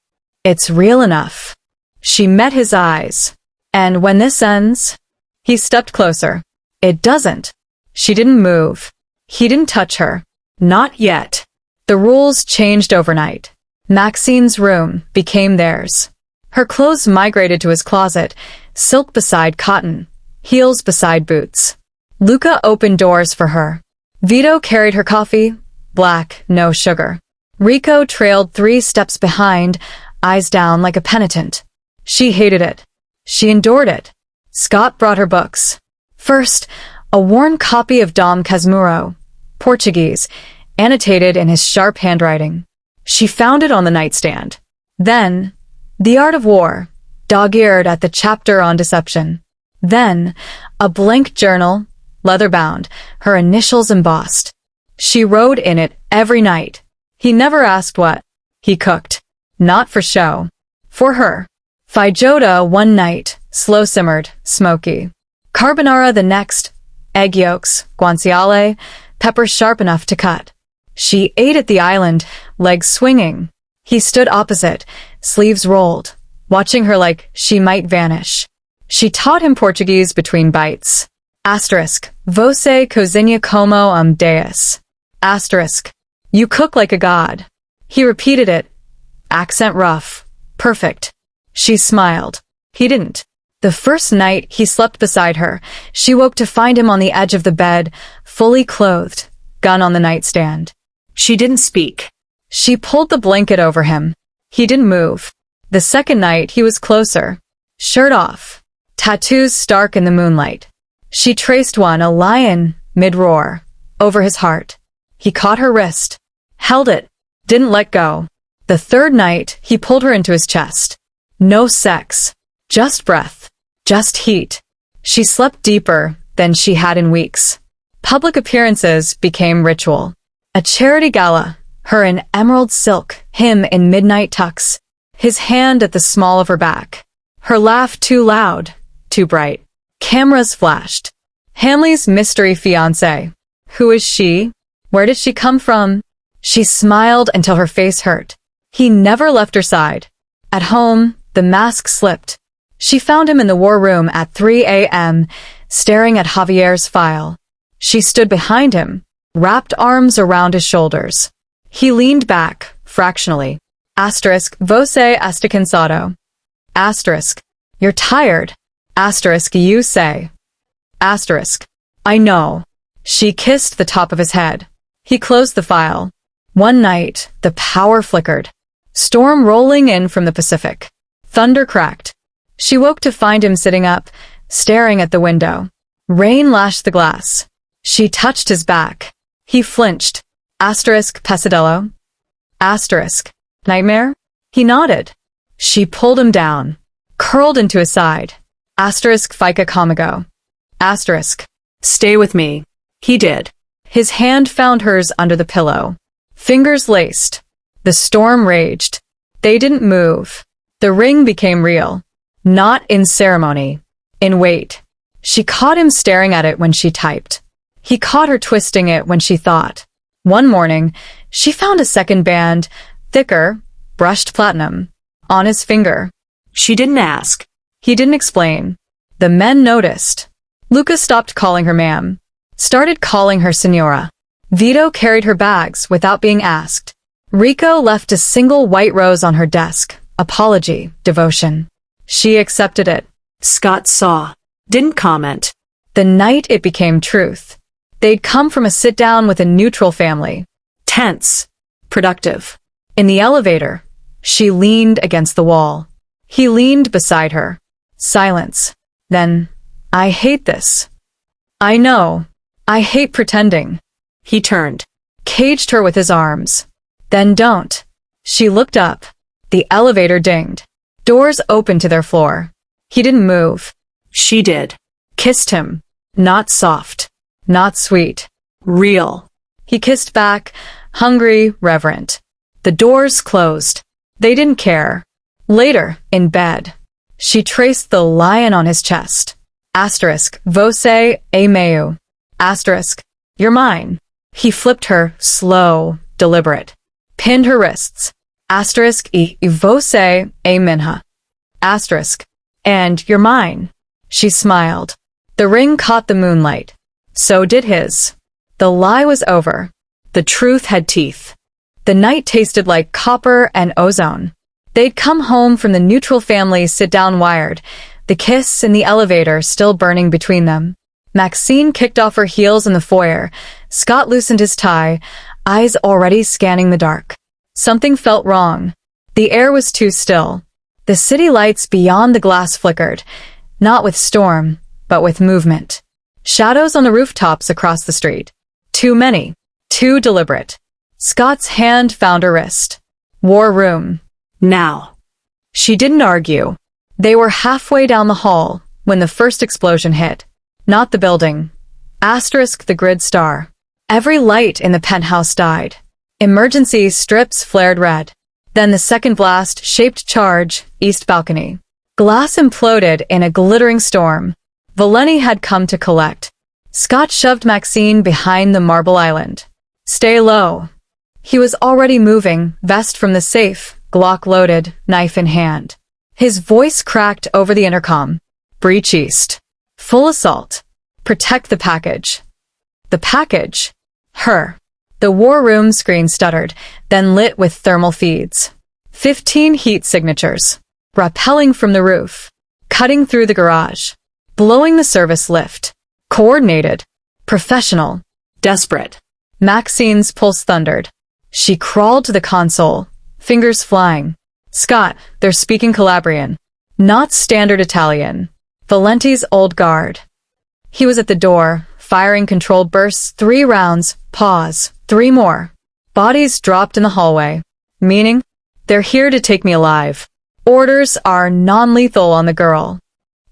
"It's real enough." She met his eyes. "And when this ends?" He stepped closer. "It doesn't." She didn't move. He didn't touch her. Not yet. The rules changed overnight. Maxine's room became theirs. Her clothes migrated to his closet, silk beside cotton, heels beside boots. Luca opened doors for her. Vito carried her coffee, black, no sugar. Rico trailed 3 steps behind, eyes down like a penitent. She hated it. She endured it. Scott brought her books. First, a worn copy of Dom Casmurro, Portuguese, annotated in his sharp handwriting. She found it on the nightstand. Then, The Art of War, dog-eared at the chapter on deception. Then, a blank journal, leather-bound, her initials embossed. She wrote in it every night. He never asked what. He cooked. Not for show. For her. Feijoada one night, slow-simmered, smoky. Carbonara the next, egg yolks, guanciale, pepper sharp enough to cut. She ate at the island, legs swinging. He stood opposite, sleeves rolled, watching her like she might vanish. She taught him Portuguese between bites. Asterisk, você cozinha como deus. Asterisk, you cook like a god. He repeated it, accent rough, perfect. She smiled. He didn't. The first night he slept beside her, she woke to find him on the edge of the bed, fully clothed, gun on the nightstand. She didn't speak. She pulled the blanket over him. He didn't move. The second night he was closer. Shirt off. Tattoos stark in the moonlight. She traced one, a lion, mid-roar, over his heart. He caught her wrist. Held it. Didn't let go. The third night he pulled her into his chest. No sex. Just breath. Just heat. She slept deeper than she had in weeks. Public appearances became ritual. A charity gala, her in emerald silk, him in midnight tux, his hand at the small of her back. Her laugh too loud, too bright. Cameras flashed. Hanley's mystery fiancé. Who is she? Where did she come from? She smiled until her face hurt. He never left her side. At home, the mask slipped. She found him in the war room at 3 a.m., staring at Javier's file. She stood behind him, wrapped arms around his shoulders. He leaned back, fractionally. Asterisk, você está cansado. Asterisk, you're tired. Asterisk, you say. Asterisk, I know. She kissed the top of his head. He closed the file. One night, the power flickered. Storm rolling in from the Pacific. Thunder cracked. She woke to find him sitting up, staring at the window. Rain lashed the glass. She touched his back. He flinched. Asterisk, pesadillo. Asterisk, nightmare? He nodded. She pulled him down, curled into his side. Asterisk, fica comigo. Asterisk, Stay with me. He did. his hand found hers under the pillow. Fingers laced. The storm raged. They didn't move. The ring became real. Not in ceremony. In weight. She caught him staring at it when she typed. He caught her twisting it when she thought. One morning, she found a second band, thicker, brushed platinum, on his finger. She didn't ask. He didn't explain. The men noticed. Luca stopped calling her ma'am. Started calling her senora. Vito carried her bags without being asked. Rico left a single white rose on her desk. Apology, devotion. She accepted it. Scott saw. Didn't comment. The night it became truth. They'd come from a sit-down with a neutral family. Tense. Productive. In the elevator, she leaned against the wall. He leaned beside her. Silence. Then, I hate this. I know. I hate pretending. He turned. Caged her with his arms. Then don't. She looked up. The elevator dinged. Doors opened to their floor. He didn't move. She did. Kissed him. Not soft. Not sweet. Real. He kissed back, hungry, reverent. The doors closed. They didn't care. Later, in bed, she traced the lion on his chest. Asterisk, você é meu. Asterisk, you're mine. He flipped her, slow, deliberate. Pinned her wrists. Asterisk, e você é minha. Asterisk, and you're mine. She smiled. The ring caught the moonlight. So did his. The lie was over. The truth had teeth. The night tasted like copper and ozone. They'd come home from the neutral family sit-down wired, the kiss in the elevator still burning between them. Maxine kicked off her heels in the foyer. Scott loosened his tie, eyes already scanning the dark. Something felt wrong. The air was too still. The city lights beyond the glass flickered, not with storm, but with movement. Shadows on the rooftops across the street. Too many. Too deliberate. Scott's hand found her wrist. War room. Now. She didn't argue. They were halfway down the hall when the first explosion hit. Not the building. Asterisk the grid star. Every light in the penthouse died. Emergency strips flared red. Then the second blast shaped charge, east balcony. Glass imploded in a glittering storm. Valeni had come to collect. Scott shoved Maxine behind the marble island. Stay low. He was already moving, vest from the safe, Glock loaded, knife in hand. His voice cracked over the intercom. Breach east. Full assault. Protect the package. The package. Her. The war room screen stuttered, then lit with thermal feeds. 15 heat signatures. Rappelling from the roof. Cutting through the garage. Blowing the service lift. Coordinated. Professional. Desperate. Maxine's pulse thundered. She crawled to the console, fingers flying. Scott, they're speaking Calabrian. Not standard Italian. Valenti's old guard. He was at the door, firing controlled bursts, 3 rounds, pause, 3 more. Bodies dropped in the hallway. Meaning? They're here to take me alive. Orders are non-lethal on the girl.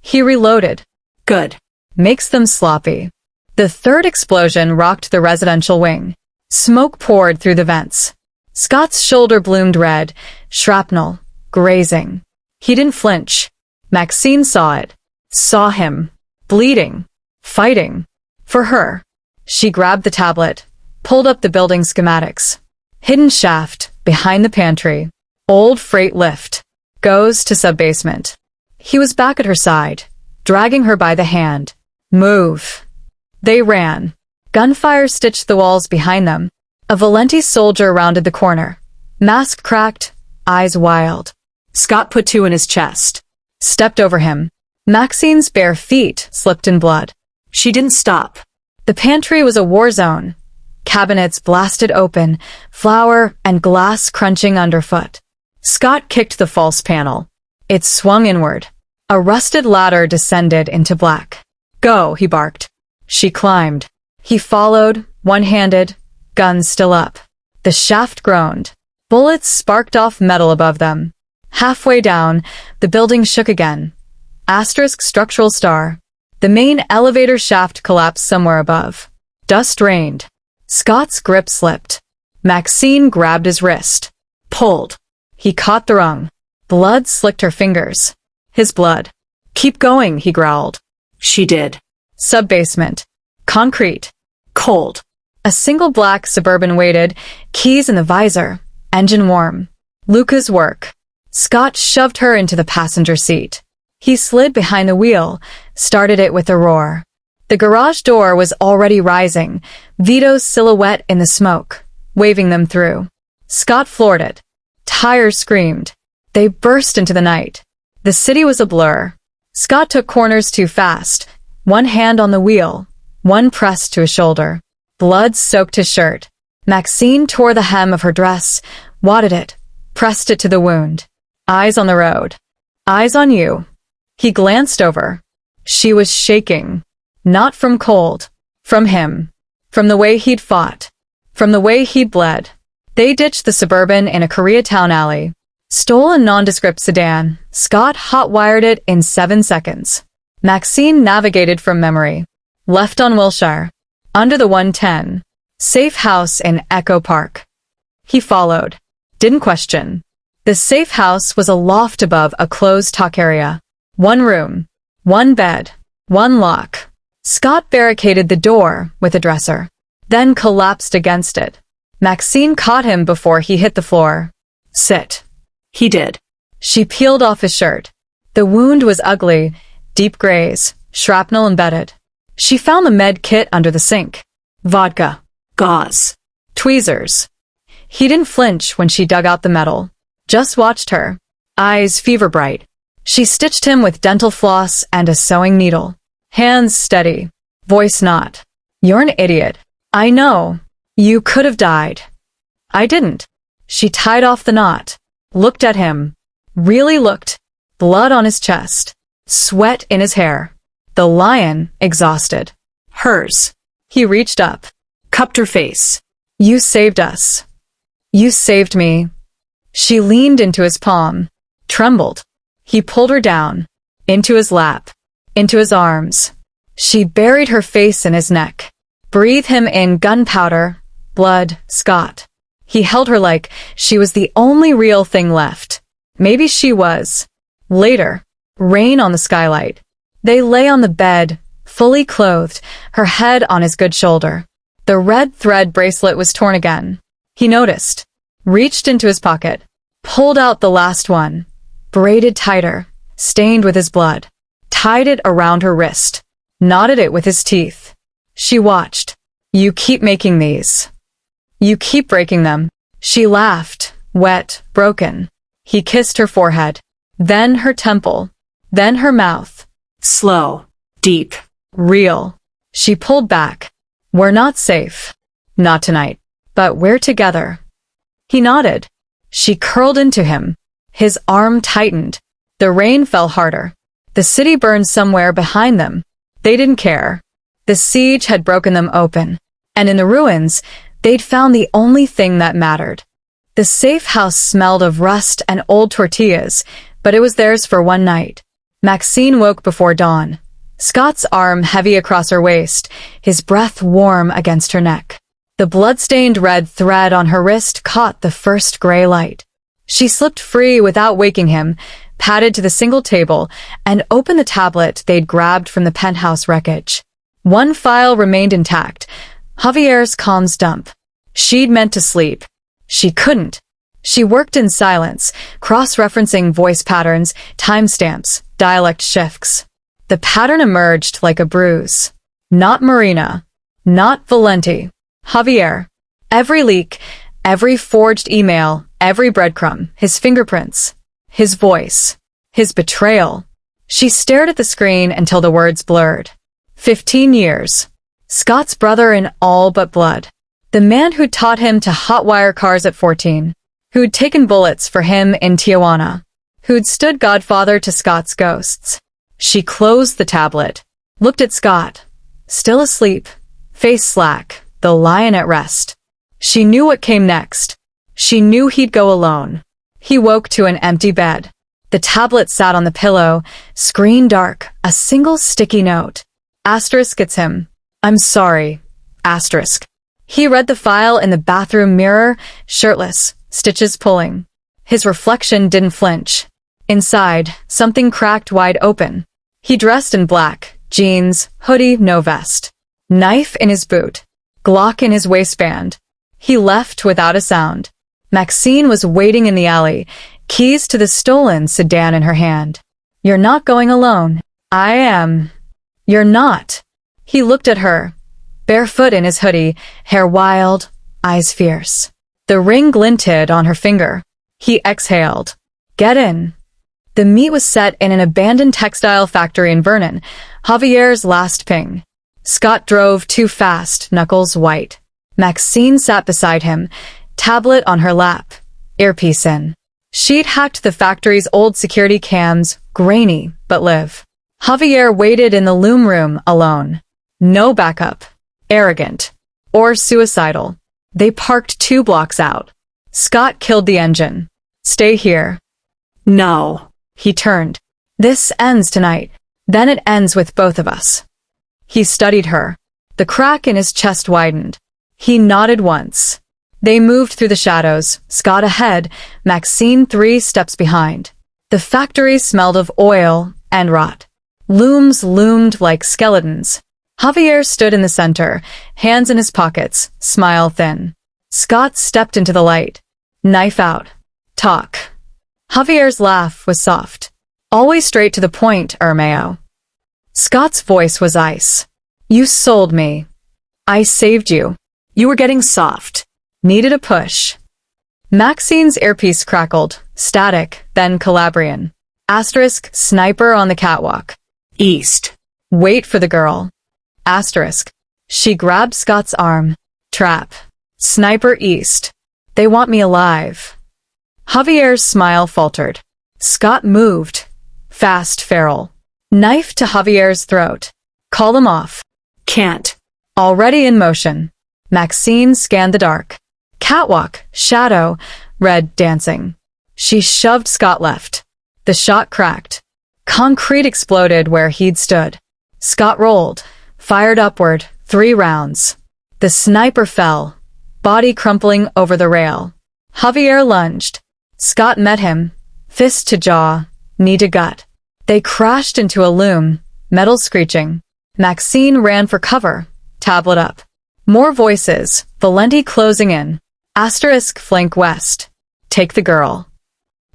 He reloaded. Good. Makes them sloppy. The third explosion rocked the residential wing. Smoke poured through the vents. Scott's shoulder bloomed red, shrapnel, grazing. He didn't flinch. Maxine saw it. Saw him. Bleeding. Fighting. For her. She grabbed the tablet, pulled up the building schematics. Hidden shaft, behind the pantry. Old freight lift. Goes to subbasement. He was back at her side, dragging her by the hand. Move. They ran. Gunfire stitched the walls behind them. A Valenti soldier rounded the corner. Mask cracked, eyes wild. Scott put two in his chest. Stepped over him. Maxine's bare feet slipped in blood. She didn't stop. The pantry was a war zone. Cabinets blasted open, flour and glass crunching underfoot. Scott kicked the false panel. It swung inward. A rusted ladder descended into black. Go, he barked. She climbed. He followed, one-handed, gun still up. The shaft groaned. Bullets sparked off metal above them. Halfway down, the building shook again. Asterisk structural star. The main elevator shaft collapsed somewhere above. Dust rained. Scott's grip slipped. Maxine grabbed his wrist. Pulled. He caught the rung. Blood slicked her fingers. His blood. Keep going, he growled. She did. Sub-basement. Concrete. Cold. A single black Suburban waited, keys in the visor, engine warm. Luca's work. Scott shoved her into the passenger seat. He slid behind the wheel, started it with a roar. The garage door was already rising, Vito's silhouette in the smoke, waving them through. Scott floored it. Tires screamed. They burst into the night. The city was a blur. Scott took corners too fast, one hand on the wheel, one pressed to his shoulder. Blood soaked his shirt. Maxine tore the hem of her dress, wadded it, pressed it to the wound. Eyes on the road. Eyes on you. He glanced over. She was shaking. Not from cold. From him. From the way he'd fought. From the way he'd bled. They ditched the Suburban in a Koreatown alley. Stole a nondescript sedan. Scott hot-wired it in 7 seconds. Maxine navigated from memory. Left on Wilshire. Under the 110. Safe house in Echo Park. He followed. Didn't question. The safe house was a loft above a closed talk area. One room. One bed. One lock. Scott barricaded the door with a dresser. Then collapsed against it. Maxine caught him before he hit the floor. Sit. He did. She peeled off his shirt. The wound was ugly, deep grays, shrapnel embedded. She found the med kit under the sink. Vodka. Gauze. Tweezers. He didn't flinch when she dug out the metal. Just watched her. Eyes fever bright. She stitched him with dental floss and a sewing needle. Hands steady. Voice not. You're an idiot. I know. You could have died. I didn't. She tied off the knot. Looked at him. Really looked. Blood on his chest. Sweat in his hair. The lion, exhausted. Hers. He reached up. Cupped her face. You saved us. You saved me. She leaned into his palm. Trembled. He pulled her down. Into his lap. Into his arms. She buried her face in his neck. Breathe him in gunpowder, blood, Scott. He held her like she was the only real thing left. Maybe she was. Later. Rain on the skylight. They lay on the bed, fully clothed, her head on his good shoulder. The red thread bracelet was torn again. He noticed. Reached into his pocket. Pulled out the last one. Braided tighter. Stained with his blood. Tied it around her wrist. Knotted it with his teeth. She watched. You keep making these. You keep breaking them. She laughed. Wet, broken. He kissed her forehead. Then her temple. Then her mouth. Slow. Deep. Real. She pulled back. We're not safe. Not tonight. But we're together. He nodded. She curled into him. His arm tightened. The rain fell harder. The city burned somewhere behind them. They didn't care. The siege had broken them open. And in the ruins, they'd found the only thing that mattered. The safe house smelled of rust and old tortillas, but it was theirs for one night. Maxine woke before dawn. Scott's arm heavy across her waist, his breath warm against her neck. The blood-stained red thread on her wrist caught the first gray light. She slipped free without waking him, padded to the single table, and opened the tablet they'd grabbed from the penthouse wreckage. One file remained intact, Javier's comms dump. She'd meant to sleep. She couldn't. She worked in silence, cross-referencing voice patterns, timestamps, dialect shifts. The pattern emerged like a bruise. Not Marina. Not Valenti. Javier. Every leak, every forged email, every breadcrumb, his fingerprints, his voice, his betrayal. She stared at the screen until the words blurred. 15 years. Scott's brother in all but blood. The man who'd taught him to hotwire cars at 14. Who'd taken bullets for him in Tijuana. Who'd stood godfather to Scott's ghosts. She closed the tablet, looked at Scott, still asleep, face slack, the lion at rest. She knew what came next. She knew he'd go alone. He woke to an empty bed. The tablet sat on the pillow, screen dark, a single sticky note. Asterisk it's him. I'm sorry. Asterisk. He read the file in the bathroom mirror, shirtless, stitches pulling. His reflection didn't flinch. Inside, something cracked wide open. He dressed in black, jeans, hoodie, no vest. Knife in his boot. Glock in his waistband. He left without a sound. Maxine was waiting in the alley, keys to the stolen sedan in her hand. You're not going alone. I am. You're not. He looked at her, barefoot in his hoodie, hair wild, eyes fierce. The ring glinted on her finger. He exhaled. Get in. The meet was set in an abandoned textile factory in Vernon, Javier's last ping. Scott drove too fast, knuckles white. Maxine sat beside him, tablet on her lap, earpiece in. She'd hacked the factory's old security cams, grainy but live. Javier waited in the loom room alone. No backup. Arrogant. Or suicidal. They parked 2 blocks out. Scott killed the engine. Stay here. No. He turned. This ends tonight. Then it ends with both of us. He studied her. The crack in his chest widened. He nodded once. They moved through the shadows, Scott ahead, Maxine 3 steps behind. The factory smelled of oil and rot. Looms loomed like skeletons. Javier stood in the center, hands in his pockets, smile thin. Scott stepped into the light. Knife out. Talk. Javier's laugh was soft. Always straight to the point, Ermeo. Scott's voice was ice. You sold me. I saved you. You were getting soft. Needed a push. Maxine's earpiece crackled, static, then Calabrian. Asterisk, sniper on the catwalk. East. Wait for the girl. Asterisk. She grabbed Scott's arm. Trap. Sniper east. They want me alive. Javier's smile faltered. Scott moved. Fast, feral. Knife to Javier's throat. Call them off. Can't. Already in motion. Maxine scanned the dark. Catwalk, shadow, red dancing. She shoved Scott left. The shot cracked. Concrete exploded where he'd stood. Scott rolled, fired upward, 3 rounds. The sniper fell, body crumpling over the rail. Javier lunged. Scott met him, fist to jaw, knee to gut. They crashed into a loom, metal screeching. Maxine ran for cover, tablet up. More voices, Valenti closing in. Asterisk flank west. Take the girl.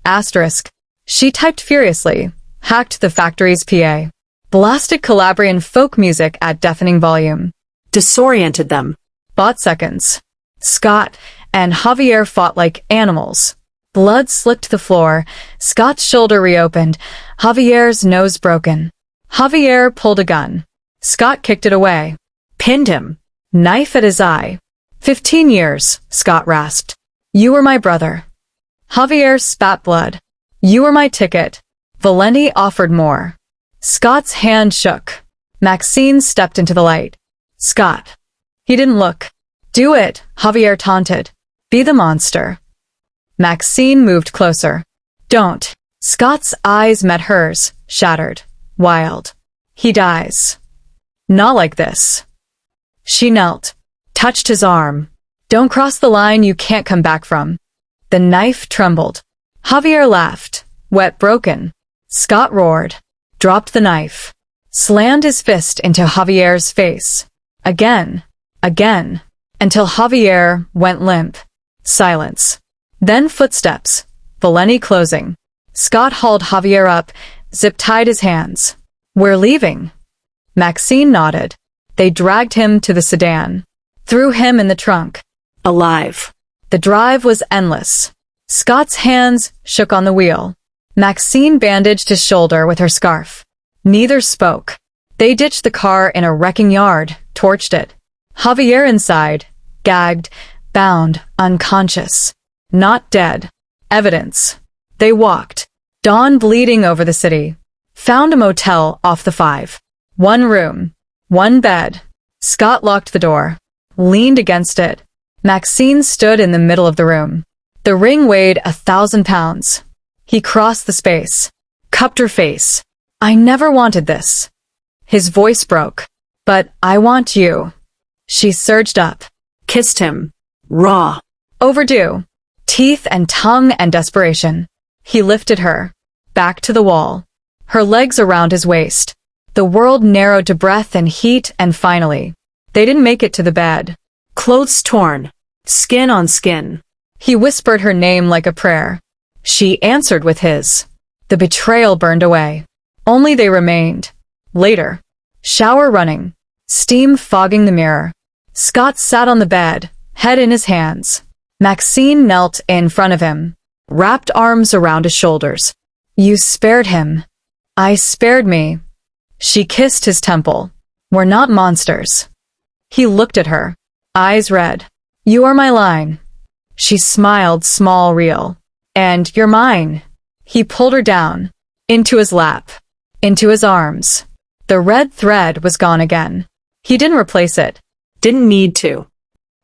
Asterisk. She typed furiously, hacked the factory's PA. Blasted Calabrian folk music at deafening volume. Disoriented them. Bought seconds. Scott and Javier fought like animals. Blood slicked the floor. Scott's shoulder reopened. Javier's nose broken. Javier pulled a gun. Scott kicked it away. Pinned him. Knife at his eye. 15 years, Scott rasped. You were my brother. Javier spat blood. You were my ticket. Valenti offered more. Scott's hand shook. Maxine stepped into the light. Scott. He didn't look. Do it, Javier taunted. Be the monster. Maxine moved closer. Don't. Scott's eyes met hers, shattered, wild. He dies. Not like this. She knelt, touched his arm. Don't cross the line you can't come back from. The knife trembled. Javier laughed, wet broken. Scott roared, dropped the knife, slammed his fist into Javier's face. Again, until Javier went limp. Silence. Then footsteps, Valenti closing. Scott hauled Javier up, zip-tied his hands. We're leaving. Maxine nodded. They dragged him to the sedan. Threw him in the trunk. Alive. The drive was endless. Scott's hands shook on the wheel. Maxine bandaged his shoulder with her scarf. Neither spoke. They ditched the car in a wrecking yard, torched it. Javier inside, gagged, bound, unconscious. Not dead. Evidence. They walked, dawn bleeding over the city. Found a motel off the 5. 1 room. 1 bed. Scott locked the door. Leaned against it. Maxine stood in the middle of the room. The ring weighed 1,000 pounds. He crossed the space. Cupped her face. I never wanted this. His voice broke. But I want you. She surged up. Kissed him. Raw. Overdue. Teeth and tongue and desperation. He lifted her. Back to the wall. Her legs around his waist. The world narrowed to breath and heat, and finally, they didn't make it to the bed. Clothes torn. Skin on skin. He whispered her name like a prayer. She answered with his. The betrayal burned away. Only they remained. Later. Shower running. Steam fogging the mirror. Scott sat on the bed, head in his hands. Maxine knelt in front of him, wrapped arms around his shoulders. You spared him. I spared me. She kissed his temple. We're not monsters. He looked at her, eyes red. You are my line. She smiled, small, real. And you're mine. He pulled her down, into his lap, into his arms. The red thread was gone again. He didn't replace it. Didn't need to.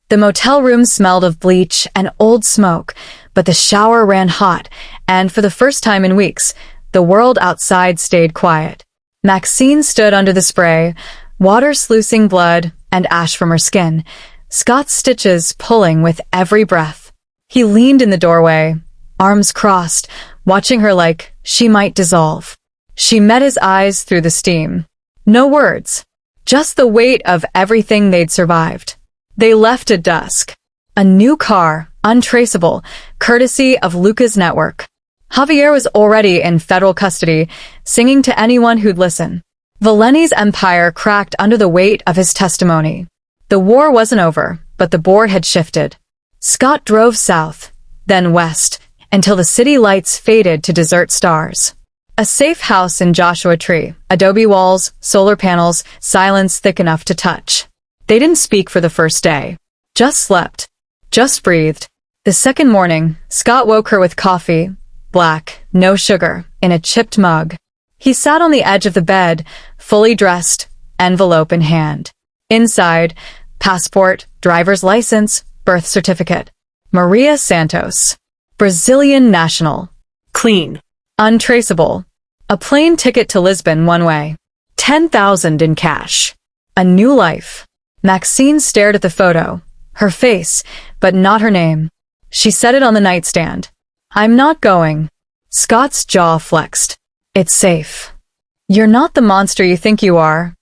The motel room smelled of bleach and old smoke, but the shower ran hot, and for the first time in weeks, the world outside stayed quiet. Maxine stood under the spray, water sluicing blood and ash from her skin, Scott's stitches pulling with every breath. He leaned in the doorway, arms crossed, watching her like she might dissolve. She met his eyes through the steam. No words, just the weight of everything they'd survived. They left at dusk. A new car, untraceable, courtesy of Luca's network. Javier was already in federal custody, singing to anyone who'd listen. Valeni's empire cracked under the weight of his testimony. The war wasn't over, but the board had shifted. Scott drove south, then west, until the city lights faded to desert stars. A safe house in Joshua Tree, adobe walls, solar panels, silence thick enough to touch. They didn't speak for the first day. Just slept. Just breathed. The second morning, Scott woke her with coffee, black, no sugar, in a chipped mug. He sat on the edge of the bed, fully dressed, envelope in hand. Inside, passport, driver's license, birth certificate. Maria Santos. Brazilian national. Clean. Untraceable. A plane ticket to Lisbon one way. 10,000 in cash. A new life. Maxine stared at the photo. Her face, but not her name. She set it on the nightstand. I'm not going. Scott's jaw flexed. It's safe. You're not the monster you think you are.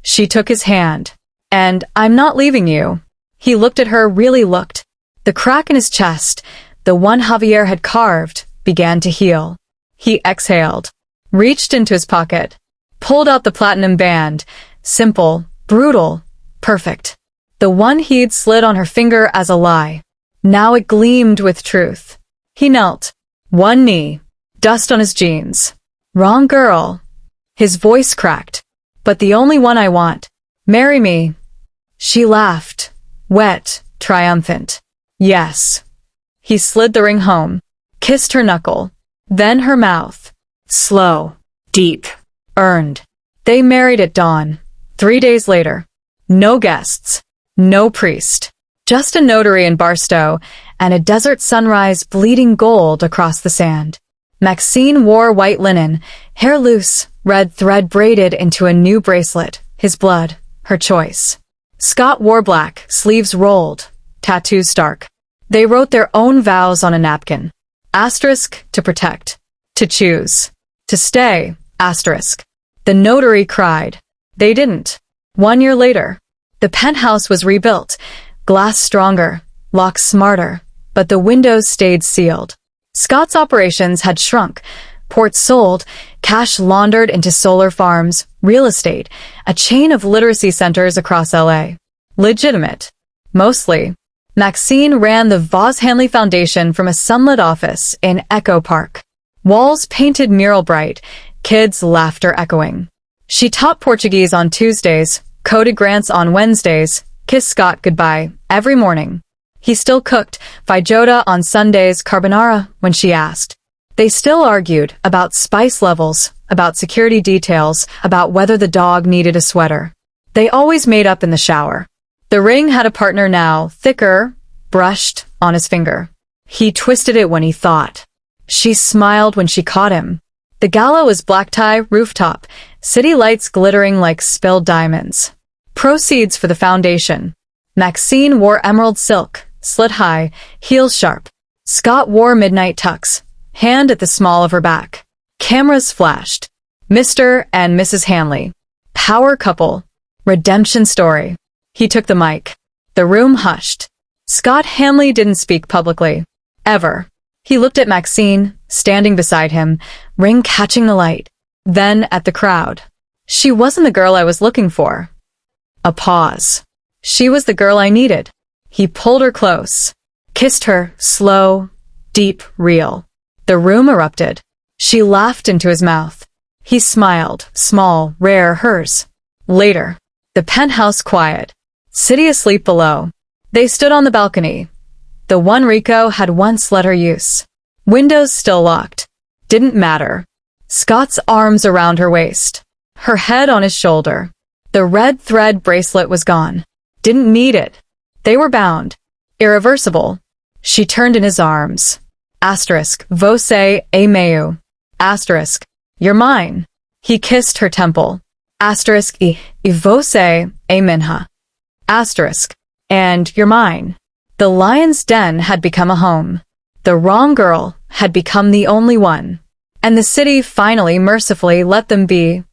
She took his hand. And I'm not leaving you. He looked at her, really looked. The crack in his chest, the one Javier had carved, began to heal. He exhaled, reached into his pocket, pulled out the platinum band, simple, brutal, perfect. The one he'd slid on her finger as a lie. Now it gleamed with truth. He knelt, one knee, dust on his jeans. Wrong girl. His voice cracked. But the only one I want. Marry me. She laughed, wet, triumphant. Yes. He slid the ring home, kissed her knuckle, then her mouth. Slow, deep, earned. They married at dawn. 3 days later. No guests, no priest, just a notary in Barstow and a desert sunrise bleeding gold across the sand. Maxine wore white linen, hair loose, red thread braided into a new bracelet, his blood, her choice. Scott wore black, sleeves rolled, tattoos stark. They wrote their own vows on a napkin. Asterisk, to protect, to choose, to stay, asterisk. The notary cried. They didn't. 1 year later, the penthouse was rebuilt, glass stronger, locks smarter, but the windows stayed sealed. Scott's operations had shrunk, ports sold, cash laundered into solar farms, real estate, a chain of literacy centers across LA. Legitimate. Mostly. Maxine ran the Voss Hanley Foundation from a sunlit office in Echo Park. Walls painted mural bright, kids' laughter echoing. She taught Portuguese on Tuesdays, coded grants on Wednesdays, kissed Scott goodbye every morning. He still cooked feijoada on Sundays, carbonara when she asked. They still argued about spice levels, about security details, about whether the dog needed a sweater. They always made up in the shower. The ring had a partner now, thicker, brushed on his finger. He twisted it when he thought. She smiled when she caught him. The gala was black tie, rooftop, city lights glittering like spilled diamonds. Proceeds for the foundation. Maxine wore emerald silk, slit high, heels sharp. Scott wore midnight tux, hand at the small of her back. Cameras flashed. Mr. and Mrs. Hanley. Power couple. Redemption story. He took the mic. The room hushed. Scott Hanley didn't speak publicly. Ever. He looked at Maxine, standing beside him, ring catching the light. Then at the crowd. She wasn't the girl I was looking for. A pause. She was the girl I needed. He pulled her close. Kissed her, slow, deep, real. The room erupted. She laughed into his mouth. He smiled, small, rare, hers. Later. The penthouse quiet. City asleep below. They stood on the balcony. The one Rico had once let her use. Windows still locked. Didn't matter. Scott's arms around her waist. Her head on his shoulder. The red thread bracelet was gone. Didn't need it. They were bound. Irreversible. She turned in his arms. Asterisk, você é meu. Asterisk, you're mine. He kissed her temple. Asterisk, e você é minha. Asterisk, and you're mine. The lion's den had become a home. The wrong girl had become the only one. And the city finally mercifully let them be